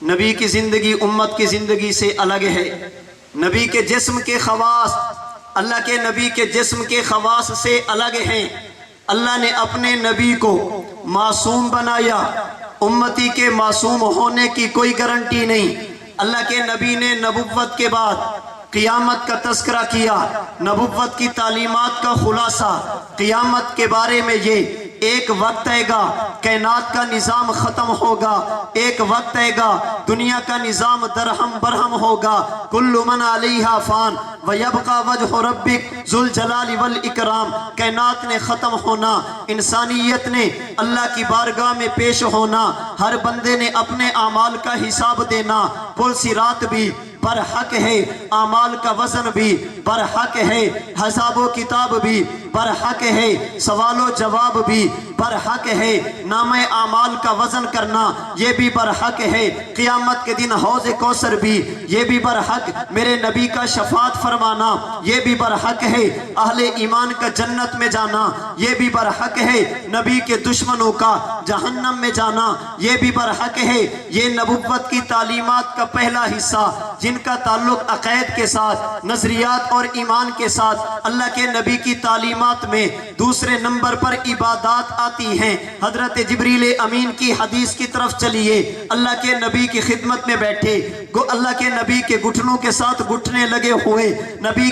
نبی کی زندگی امت کی زندگی سے الگ ہے۔ نبی کے جسم کے خواص اللہ کے نبی کے جسم کے خواص سے الگ ہیں۔ اللہ نے اپنے نبی کو معصوم بنایا، امتی کے معصوم ہونے کی کوئی گارنٹی نہیں۔ اللہ کے نبی نے نبوت کے بعد قیامت کا تذکرہ کیا، نبوت کی تعلیمات کا خلاصہ، قیامت کے بارے میں یہ، ایک وقت آئے گا کائنات کا نظام ختم ہوگا، ایک وقت آئے گا دنیا کا نظام درہم برہم ہوگا، کل من علیہا فان ویبقى وجہ ربک ذو الجلال والاکرام۔ کائنات نے ختم ہونا، انسانیت نے اللہ کی بارگاہ میں پیش ہونا، ہر بندے نے اپنے اعمال کا حساب دینا، پل صراط بھی برحق ہے، اعمال کا وزن بھی برحق ہے، حساب و کتاب بھی برحق ہے، سوال و جواب بھی برحق ہے، نام اعمال کا وزن کرنا یہ بھی برحق ہے، قیامت کے دن حوض کوثر بھی یہ بھی برحق، میرے نبی کا شفاعت فرمانا یہ بھی برحق ہے، اہل ایمان کا جنت میں جانا یہ بھی برحق ہے، نبی کے دشمنوں کا جہنم میں جانا یہ بھی برحق ہے۔ یہ نبوت کی تعلیمات کا پہلا حصہ، جن کا تعلق عقائد کے ساتھ، نظریات اور ایمان کے ساتھ۔ اللہ کے نبی کی تعلیمات میں دوسرے نمبر پر عبادات آتی ہیں۔ حضرت جبریل امین کی حدیث کی طرف چلیے، اللہ کے نبی کی خدمت میں بیٹھے، اللہ کے نبی کے گھٹنوں کے ساتھ گھٹنے لگے ہوئے، نبی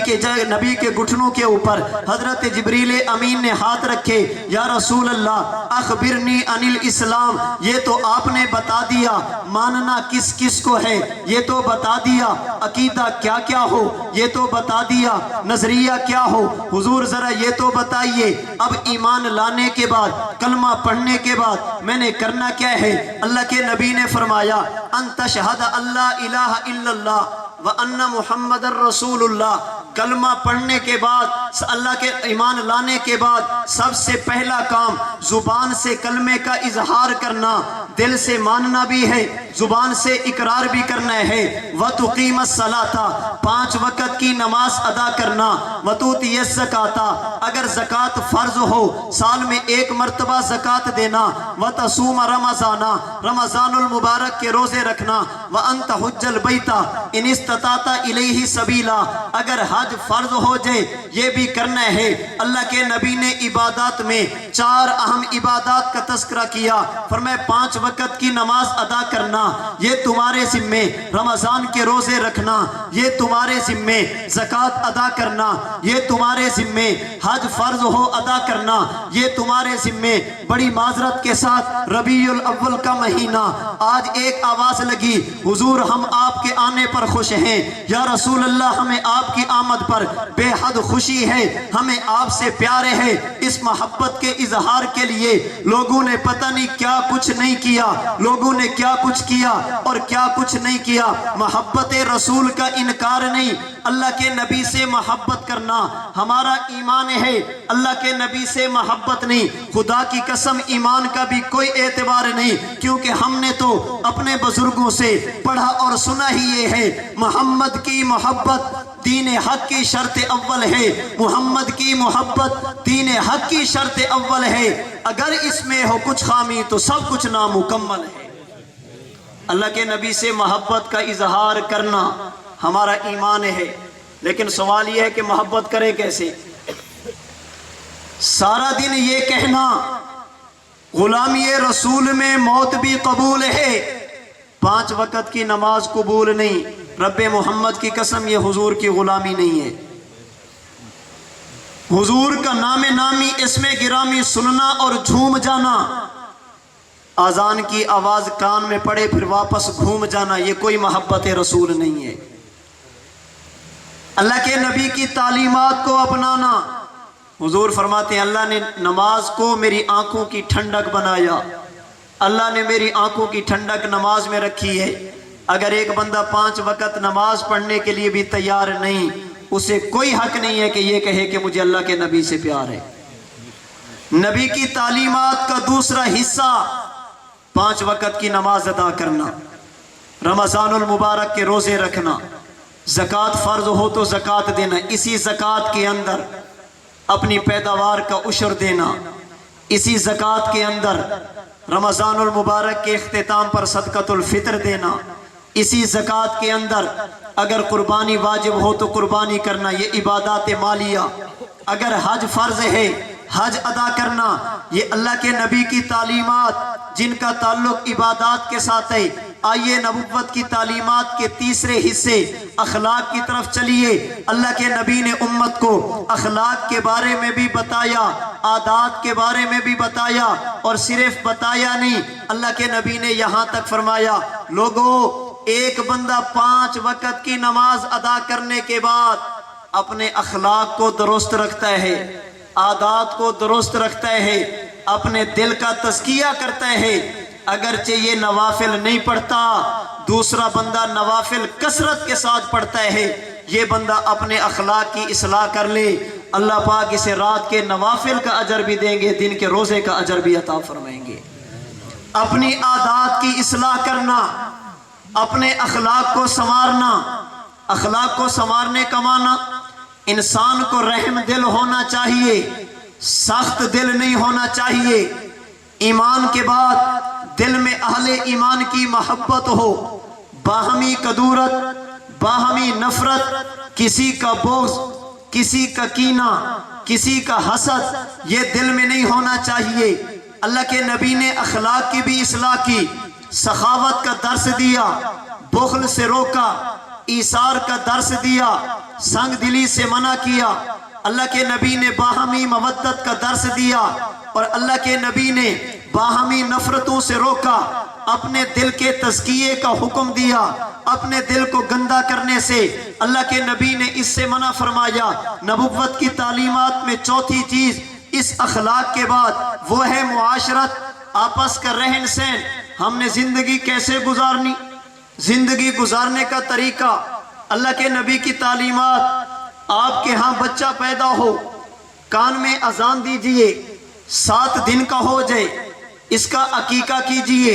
کے گھٹنوں کے اوپر حضرت جبریل امین نے ہاتھ رکھے، یا رسول اللہ اخبرنی عن الاسلام، یہ تو آپ نے بتا دیا ماننا کس کس کو ہے، یہ تو بتا دیا عقیدہ کیا کیا ہو، یہ تو بتا دیا نظریہ کیا ہو، حضور ذرا یہ تو بتائیے اب ایمان لانے کے بعد، کلمہ پڑھنے کے بعد میں نے کرنا کیا ہے؟ اللہ کے نبی نے فرمایا ان تشہد اللہ الہ الا اللہ وان محمد الرسول اللہ۔ کلمہ پڑھنے کے بعد، اللہ کے ایمان لانے کے بعد سب سے پہلا کام زبان سے کلمے کا اظہار کرنا، دل سے ماننا بھی ہے، زبان سے اقرار بھی کرنا ہے۔ وَتُقِيمَ الصَّلَاةَ 5 وقت کی نماز ادا کرنا۔ وَتُؤْتِيَ الزَّكَاةَ اگر زکوٰۃ فرض ہو سال میں 1 مرتبہ زکوٰۃ دینا۔ وَتَصُومَ رَمَضَانَ رمضان المبارک کے روزے رکھنا۔ وَأَن تَحُجَّ الْبَيْتَ إِنِ اسْتَطَعْتَ إِلَيْهِ سَبِيلًا اگر حج فرض ہو جائے یہ بھی کرنا ہے۔ اللہ کے نبی نے عبادات میں 4 اہم عبادات کا تذکرہ کیا، فرمایا 5 وقت کی نماز ادا کرنا یہ تمہارے ذمے، رمضان کے روزے رکھنا یہ تمہارے ذمے، زکوٰۃ ادا کرنا یہ تمہارے ذمے، حج فرض ہو ادا کرنا یہ تمہارے ذمے۔ بڑی معذرت کے ساتھ ربیع الاول کا مہینہ، آج ایک آواز لگی، حضور ہم آپ کے آنے پر خوش ہیں، یا رسول اللہ ہمیں آپ کی آمد پر بے حد خوشی ہے، ہمیں آپ سے پیار ہے۔ اس محبت کے اظہار کے لیے لوگوں نے پتہ نہیں کیا کچھ نہیں کیا، لوگوں نے کیا کچھ کیا اور کیا کچھ نہیں کیا۔ محبت رسول کا انکار نہیں، اللہ کے نبی سے محبت کرنا ہمارا ایمان ہے، اللہ کے نبی سے محبت نہیں۔ خدا کی قسم ایمان کا بھی کوئی اعتبار نہیں، کیونکہ ہم نے تو اپنے بزرگوں سے پڑھا اور سنا ہی یہ ہے، محمد کی محبت دین حق کی شرط اول ہے، محمد کی محبت دین حق کی شرط اول ہے، اگر اس میں ہو کچھ خامی تو سب کچھ نامکمل ہے۔ اللہ کے نبی سے محبت کا اظہار کرنا ہمارا ایمان ہے، لیکن سوال یہ ہے کہ محبت کریں کیسے؟ سارا دن یہ کہنا غلامی رسول میں موت بھی قبول ہے، 5 وقت کی نماز قبول نہیں، رب محمد کی قسم یہ حضور کی غلامی نہیں ہے۔ حضور کا نام نامی اسم گرامی سننا اور جھوم جانا، اذان کی آواز کان میں پڑے پھر واپس گھوم جانا، یہ کوئی محبت رسول نہیں ہے۔ اللہ کے نبی کی تعلیمات کو اپنانا، حضور فرماتے ہیں اللہ نے نماز کو میری آنکھوں کی ٹھنڈک بنایا، اللہ نے میری آنکھوں کی ٹھنڈک نماز میں رکھی ہے۔ اگر ایک بندہ 5 وقت نماز پڑھنے کے لیے بھی تیار نہیں، اسے کوئی حق نہیں ہے کہ یہ کہے کہ مجھے اللہ کے نبی سے پیار ہے۔ نبی کی تعلیمات کا دوسرا حصہ 5 وقت کی نماز ادا کرنا، رمضان المبارک کے روزے رکھنا، زکوٰۃ فرض ہو تو زکوٰۃ دینا، اسی زکوٰۃ کے اندر اپنی پیداوار کا عشر دینا، اسی زکوٰۃ کے اندر رمضان المبارک کے اختتام پر صدقۃ الفطر دینا، اسی زکوٰۃ کے اندر اگر قربانی واجب ہو تو قربانی کرنا، یہ عبادات مالیہ۔ اگر حج فرض ہے حج ادا کرنا، یہ اللہ کے نبی کی تعلیمات جن کا تعلق عبادات کے ساتھ ہے۔ آئیے نبوت کی تعلیمات کے تیسرے حصے اخلاق کی طرف چلیے۔ اللہ کے نبی نے امت کو اخلاق کے بارے میں بھی بتایا، عادات کے بارے میں بھی بتایا، اور صرف بتایا نہیں، اللہ کے نبی نے یہاں تک فرمایا لوگوں ایک بندہ 5 وقت کی نماز ادا کرنے کے بعد اپنے اخلاق کو درست رکھتا ہے، عادات کو درست رکھتا ہے، اپنے دل کا تزکیہ کرتا ہے، اگرچہ یہ نوافل نہیں پڑھتا، دوسرا بندہ نوافل کثرت کے ساتھ پڑھتا ہے، یہ بندہ اپنے اخلاق کی اصلاح کر لے، اللہ پاک اسے رات کے نوافل کا اجر بھی دیں گے، دن کے روزے کا اجر بھی عطا فرمائیں گے۔ اپنی عادات کی اصلاح کرنا، اپنے اخلاق کو سنوارنا، اخلاق کو سنوارنے کا معنی انسان کو رحم دل ہونا چاہیے، سخت دل نہیں ہونا چاہیے۔ ایمان کے بعد دل میں اہل ایمان کی محبت ہو، باہمی کدورت، باہمی نفرت، کسی کا بغض، کسی کا کینہ، کسی کا حسد، یہ دل میں نہیں ہونا چاہیے۔ اللہ کے نبی نے اخلاق کی بھی اصلاح کی، سخاوت کا درس دیا، بخل سے روکا، ایثار کا درس دیا، سنگ دلی سے منع کیا۔ اللہ کے نبی نے باہمی مودت کا درس دیا، اور اللہ کے نبی نے باہمی نفرتوں سے روکا، اپنے دل کے تزکیے کا حکم دیا، اپنے دل کو گندا کرنے سے اللہ کے نبی نے اس سے منع فرمایا۔ نبوت کی تعلیمات میں چوتھی چیز اس اخلاق کے بعد وہ ہے معاشرت، آپس کا رہن سہن۔ ہم نے زندگی کیسے گزارنی، زندگی گزارنے کا طریقہ، اللہ کے نبی کی تعلیمات۔ آپ کے ہاں بچہ پیدا ہو، کان میں اذان دیجئے، 7 دن کا ہو جائے، اس کا عقیقہ کیجئے،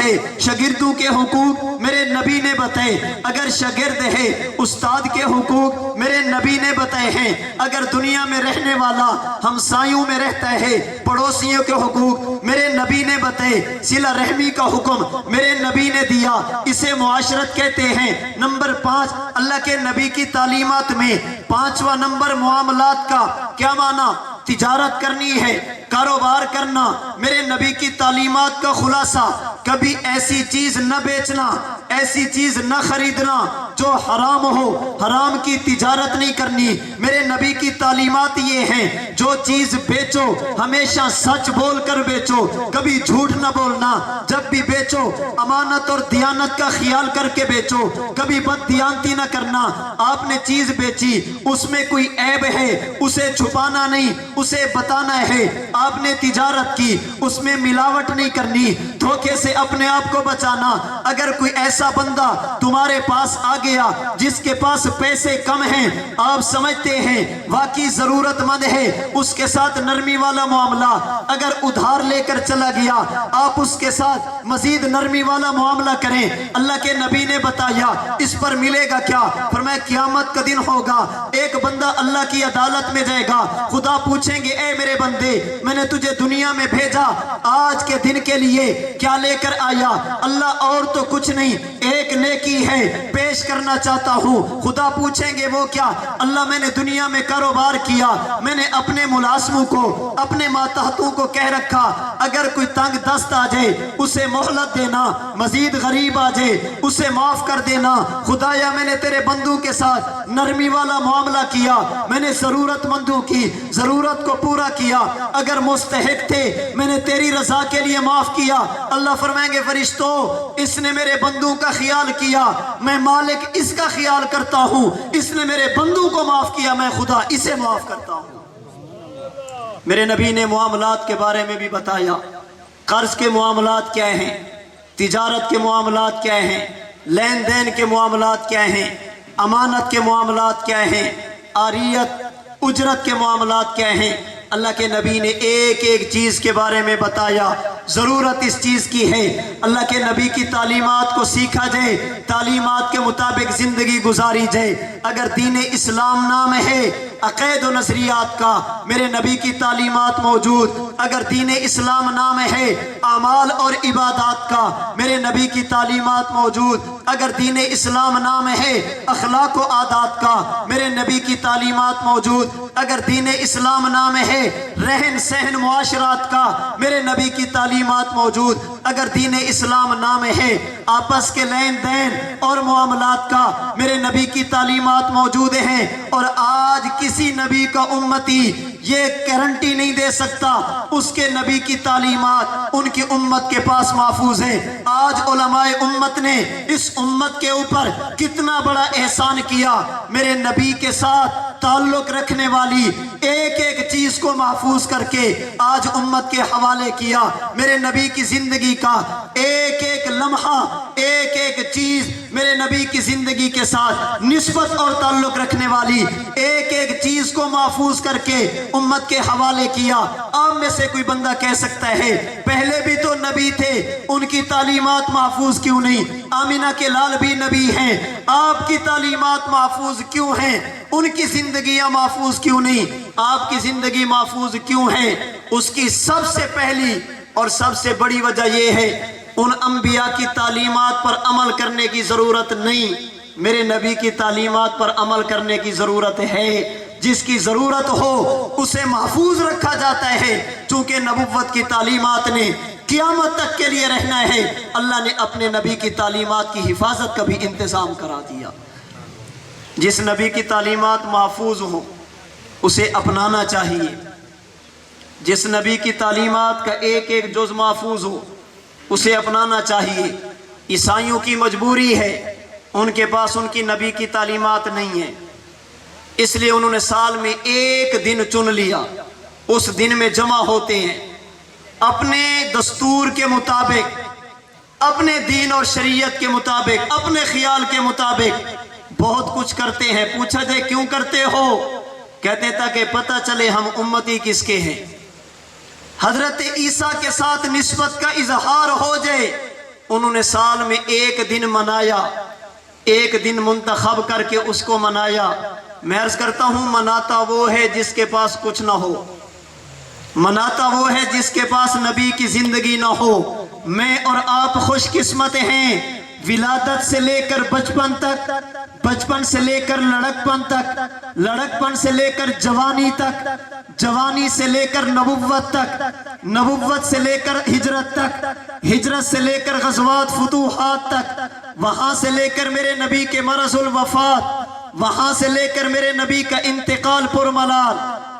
ہے شاگردوں کے حقوق میرے نبی نے بتائے، اگر شاگرد ہے استاد کے حقوق میرے نبی نے بتائے ہیں، اگر دنیا میں رہنے والا ہمسایوں میں رہتا ہے پڑوسیوں کے حقوق میرے نبی نے بتائے، صلہ رحمی کا حکم میرے نبی نے دیا، اسے معاشرت کہتے ہیں۔ نمبر 5 اللہ کے نبی کی تعلیمات میں 5واں نمبر معاملات کا کیا معنی؟ تجارت کرنی ہے، کاروبار کرنا۔ میرے نبی کی تعلیمات کا خلاصہ کبھی ایسی چیز نہ بیچنا، ایسی چیز نہ خریدنا جو حرام ہو، حرام کی تجارت نہیں کرنی۔ میرے نبی کی تعلیمات یہ ہیں جو چیز بیچو ہمیشہ سچ بول کر بیچو، کبھی جھوٹ نہ بولنا، جب بھی بیچو امانت اور دیانت کا خیال کر کے بیچو، کبھی بد دیانتی نہ کرنا۔ آپ نے چیز بیچی اس میں کوئی عیب ہے اسے چھپانا نہیں، اسے بتانا ہے۔ آپ نے تجارت کی اس میں ملاوٹ نہیں کرنی، دھوکے سے اپنے آپ کو بچانا۔ اگر کوئی ایسا بندہ تمہارے پاس آ گیا جس کے پاس پیسے کم ہیں، آپ سمجھتے ہیں واقعی ضرورت مند ہے، اس کے ساتھ نرمی والا معاملہ۔ اگر ادھار لے کر چلا گیا آپ اس کے ساتھ مزید نرمی والا معاملہ کریں۔ اللہ کے نبی نے بتایا اس پر ملے گا کیا؟ فرمایا قیامت کا دن ہوگا، ایک بندہ اللہ کی عدالت میں جائے گا، خدا پوچھیں گے اے میرے بندے میں نے تجھے دنیا میں بھیجا آج کے دن کے لیے کیا لے کر آیا؟ اللہ اور تو کچھ نہیں، ایک نیکی ہے پیش کرنا چاہتا ہوں۔ خدا پوچھیں گے وہ کیا؟ اللہ میں نے دنیا میں کاروبار کیا، میں نے اپنے ملازموں کو اپنے ماتحتوں کو کہہ رکھا اگر کوئی تنگ دست آ جائے اسے مہلت دینا، مزید غریب آ جائے اسے معاف کر دینا۔ خدایا میں نے تیرے بندوں کے ساتھ نرمی والا معاملہ کیا، میں نے ضرورت مندوں کی ضرورت کو پورا کیا، اگر مستحق تھے میں نے تیری رضا کے لیے معاف کیا۔ اللہ فرمائیں گے فرشتوں اس نے میرے بندوں کا خیال کیا، میں مالک اس کا خیال کرتا ہوں، اس نے میرے بندوں کو معاف کیا، میں خدا اسے معاف کرتا ہوں۔ میرے نبی نے معاملات کے بارے میں بھی بتایا، قرض کے معاملات کیا ہیں، تجارت کے معاملات کیا ہیں، لین دین کے معاملات کیا ہیں، امانت کے معاملات کیا ہیں، عاریت اجرت کے معاملات کیا ہیں۔ اللہ کے نبی نے ایک ایک چیز کے بارے میں بتایا، ضرورت اس چیز کی ہے اللہ کے نبی کی تعلیمات کو سیکھا جائے، تعلیمات کے مطابق زندگی گزاری جائے۔ اگر دین اسلام نام ہے عقائد و نظریات کا میرے نبی کی تعلیمات موجود، اگر دین اسلام نام ہے اعمال اور عبادات کا میرے نبی کی تعلیمات موجود، اگر دین اسلام نام ہے اخلاق و عادات کا میرے نبی کی تعلیمات موجود، اگر دین اسلام نام ہے رہن سہن معاشرات کا میرے نبی کی تعلیمات موجود، اگر دین اسلام نام ہے آپس کے لین دین اور معاملات کا میرے نبی کی تعلیمات موجود ہیں۔ اور آج کسی نبی کا امتی یہ گارنٹی نہیں دے سکتا اس کے نبی کی تعلیمات ان کی امت کے پاس محفوظ ہے۔ آج علماء امت نے اس امت کے اوپر کتنا بڑا احسان کیا، میرے نبی کے ساتھ تعلق رکھنے والی ایک ایک چیز کو محفوظ کر کے آج امت کے حوالے کیا۔ میرے نبی کی زندگی کا ایک ایک لمحہ ایک ایک چیز میرے نبی کی زندگی کے ساتھ نسبت اور تعلق رکھنے والی ایک ایک چیز کو محفوظ کر کے امت کے حوالے کیا۔ آپ میں سے کوئی بندہ کہہ سکتا ہے پہلے بھی تو نبی تھے ان کی تعلیمات محفوظ کیوں نہیں؟ آمینہ کے لال بھی نبی ہیں، آپ کی تعلیمات محفوظ کیوں ہیں؟ ان کی زندگیاں محفوظ کیوں نہیں؟ آپ کی زندگی محفوظ کیوں ہے؟ اس کی سب سے پہلی اور سب سے بڑی وجہ یہ ہے ان انبیاء کی تعلیمات پر عمل کرنے کی ضرورت نہیں، میرے نبی کی تعلیمات پر عمل کرنے کی ضرورت ہے۔ جس کی ضرورت ہو اسے محفوظ رکھا جاتا ہے، چونکہ نبوت کی تعلیمات نے قیامت تک کے لیے رہنا ہے۔ اللہ نے اپنے نبی کی تعلیمات کی حفاظت کا بھی انتظام کرا دیا۔ جس نبی کی تعلیمات محفوظ ہوں اسے اپنانا چاہیے، جس نبی کی تعلیمات کا ایک ایک جز محفوظ ہو اسے اپنانا چاہیے۔ عیسائیوں کی مجبوری ہے، ان کے پاس ان کی نبی کی تعلیمات نہیں ہیں، اس لیے انہوں نے سال میں ایک دن چن لیا، اس دن میں جمع ہوتے ہیں، اپنے دستور کے مطابق، اپنے دین اور شریعت کے مطابق، اپنے خیال کے مطابق بہت کچھ کرتے ہیں۔ پوچھا جائے کیوں کرتے ہو؟ کہتے تاکہ پتہ چلے ہم امتی کس کے ہیں، حضرت عیسیٰ کے ساتھ نسبت کا اظہار ہو جائے، انہوں نے سال میں ایک دن منایا، ایک دن منتخب کر کے اس کو منایا۔ میں عرض کرتا ہوں مناتا وہ ہے جس کے پاس کچھ نہ ہو، مناتا وہ ہے جس کے پاس نبی کی زندگی نہ ہو۔ میں اور آپ خوش قسمت ہیں، ولادت سے لے کر بچپن تک، بچپن سے لے کر لڑکپن تک، لڑکپن سے لے کر جوانی تک، جوانی سے لے کر نبوت تک، نبوت سے لے کر ہجرت تک، ہجرت سے لے کر غزوات فتوحات تک، وہاں سے لے کر میرے نبی کے مرض الوفات، وہاں سے لے کر میرے نبی کا انتقال پرملال،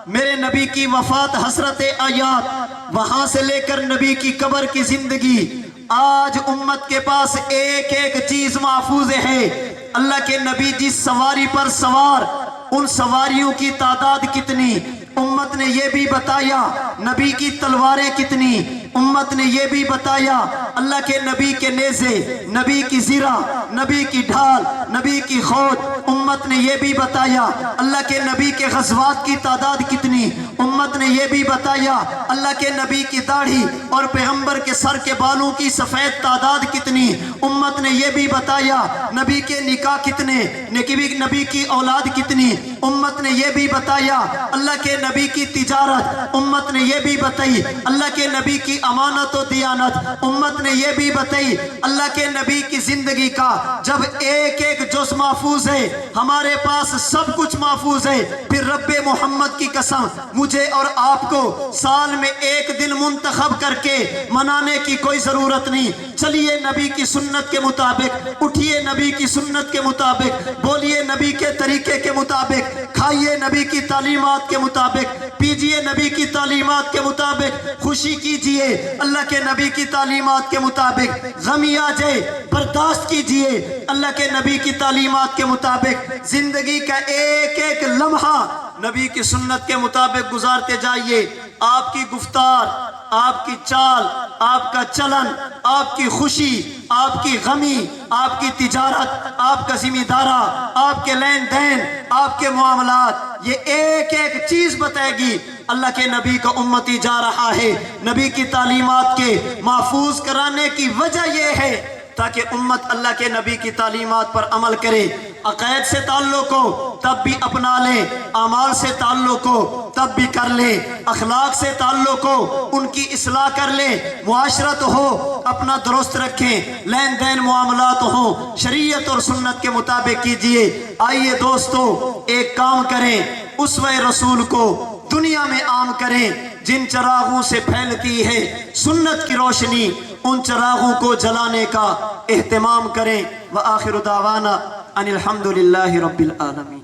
میرے نبی کی وفات حسرت آیات، وہاں سے لے کر نبی کی قبر کی زندگی۔ آج امت کے پاس ایک ایک چیز محفوظ ہے۔ اللہ کے نبی جس سواری پر سوار، ان سواریوں کی تعداد کتنی، امت نے یہ بھی بتایا۔ نبی کی تلواریں کتنی، امت نے یہ بھی بتایا۔ اللہ کے نبی کے نیزے، نبی کی زرہ، نبی کی ڈھال، نبی کی خود، امت نے یہ بھی بتایا۔ اللہ کے نبی کے غزوات کی تعداد کتنی، امت نے یہ بھی بتایا۔ اللہ کے نبی کی داڑھی اور پیغمبر کے سر کے بالوں کی سفید تعداد کتنی، امت نے یہ بھی بتایا۔ نبی کے نکاح کتنے، نبی کی اولاد کتنی، امت نے یہ بھی بتایا۔ اللہ کے نبی کی تجارت، امت نے یہ بھی بتائی۔ اللہ کے نبی کی امانت و دیانت، امت نے یہ بھی بتائی۔ اللہ کے نبی کی زندگی کا جب ایک ایک جز محفوظ ہے، ہمارے پاس سب کچھ محفوظ ہے، پھر رب محمد کی قسم مجھے اور آپ کو سال میں ایک دن منتخب کر کے منانے کی کوئی ضرورت نہیں۔ چلیے نبی کی سنت کے مطابق، اٹھیے نبی کی سنت کے مطابق، بولیے نبی کے طریقے کے مطابق، کھائیے نبی کی تعلیمات کے مطابق، پیجیے نبی کی تعلیمات کے مطابق، خوشی کیجیے اللہ کے نبی کی تعلیمات کے مطابق، غمی آ جائے برداشت کیجیے اللہ کے نبی کی تعلیمات کے مطابق۔ زندگی کا ایک ایک لمحہ نبی کی سنت کے مطابق گزارتے جائیے۔ آپ کی گفتار، آپ کی چال، آپ کا چلن، آپ کی خوشی، آپ کی غمی، آپ کی تجارت، آپ کا ذمہ دارہ، آپ کے لین دین، آپ کے معاملات، یہ ایک ایک چیز بتائے گی اللہ کے نبی کا امتی جا رہا ہے۔ نبی کی تعلیمات کے محفوظ کرانے کی وجہ یہ ہے تاکہ امت اللہ کے نبی کی تعلیمات پر عمل کرے۔ عقائد سے تعلق ہو تب بھی اپنا لیں، اعمال سے تعلق ہو تب بھی کر لیں، اخلاق سے تعلق ہو ان کی اصلاح کر لیں، معاشرت ہو اپنا درست رکھیں، لین دین معاملات ہوں شریعت اور سنت کے مطابق کیجئے۔ آئیے دوستو ایک کام کریں، اسوہ رسول کو دنیا میں عام کریں۔ جن چراغوں سے پھیلتی ہے سنت کی روشنی، ان چراغوں کو جلانے کا اہتمام کریں۔ وآخر دعوانا ان الحمدللہ رب العالمین۔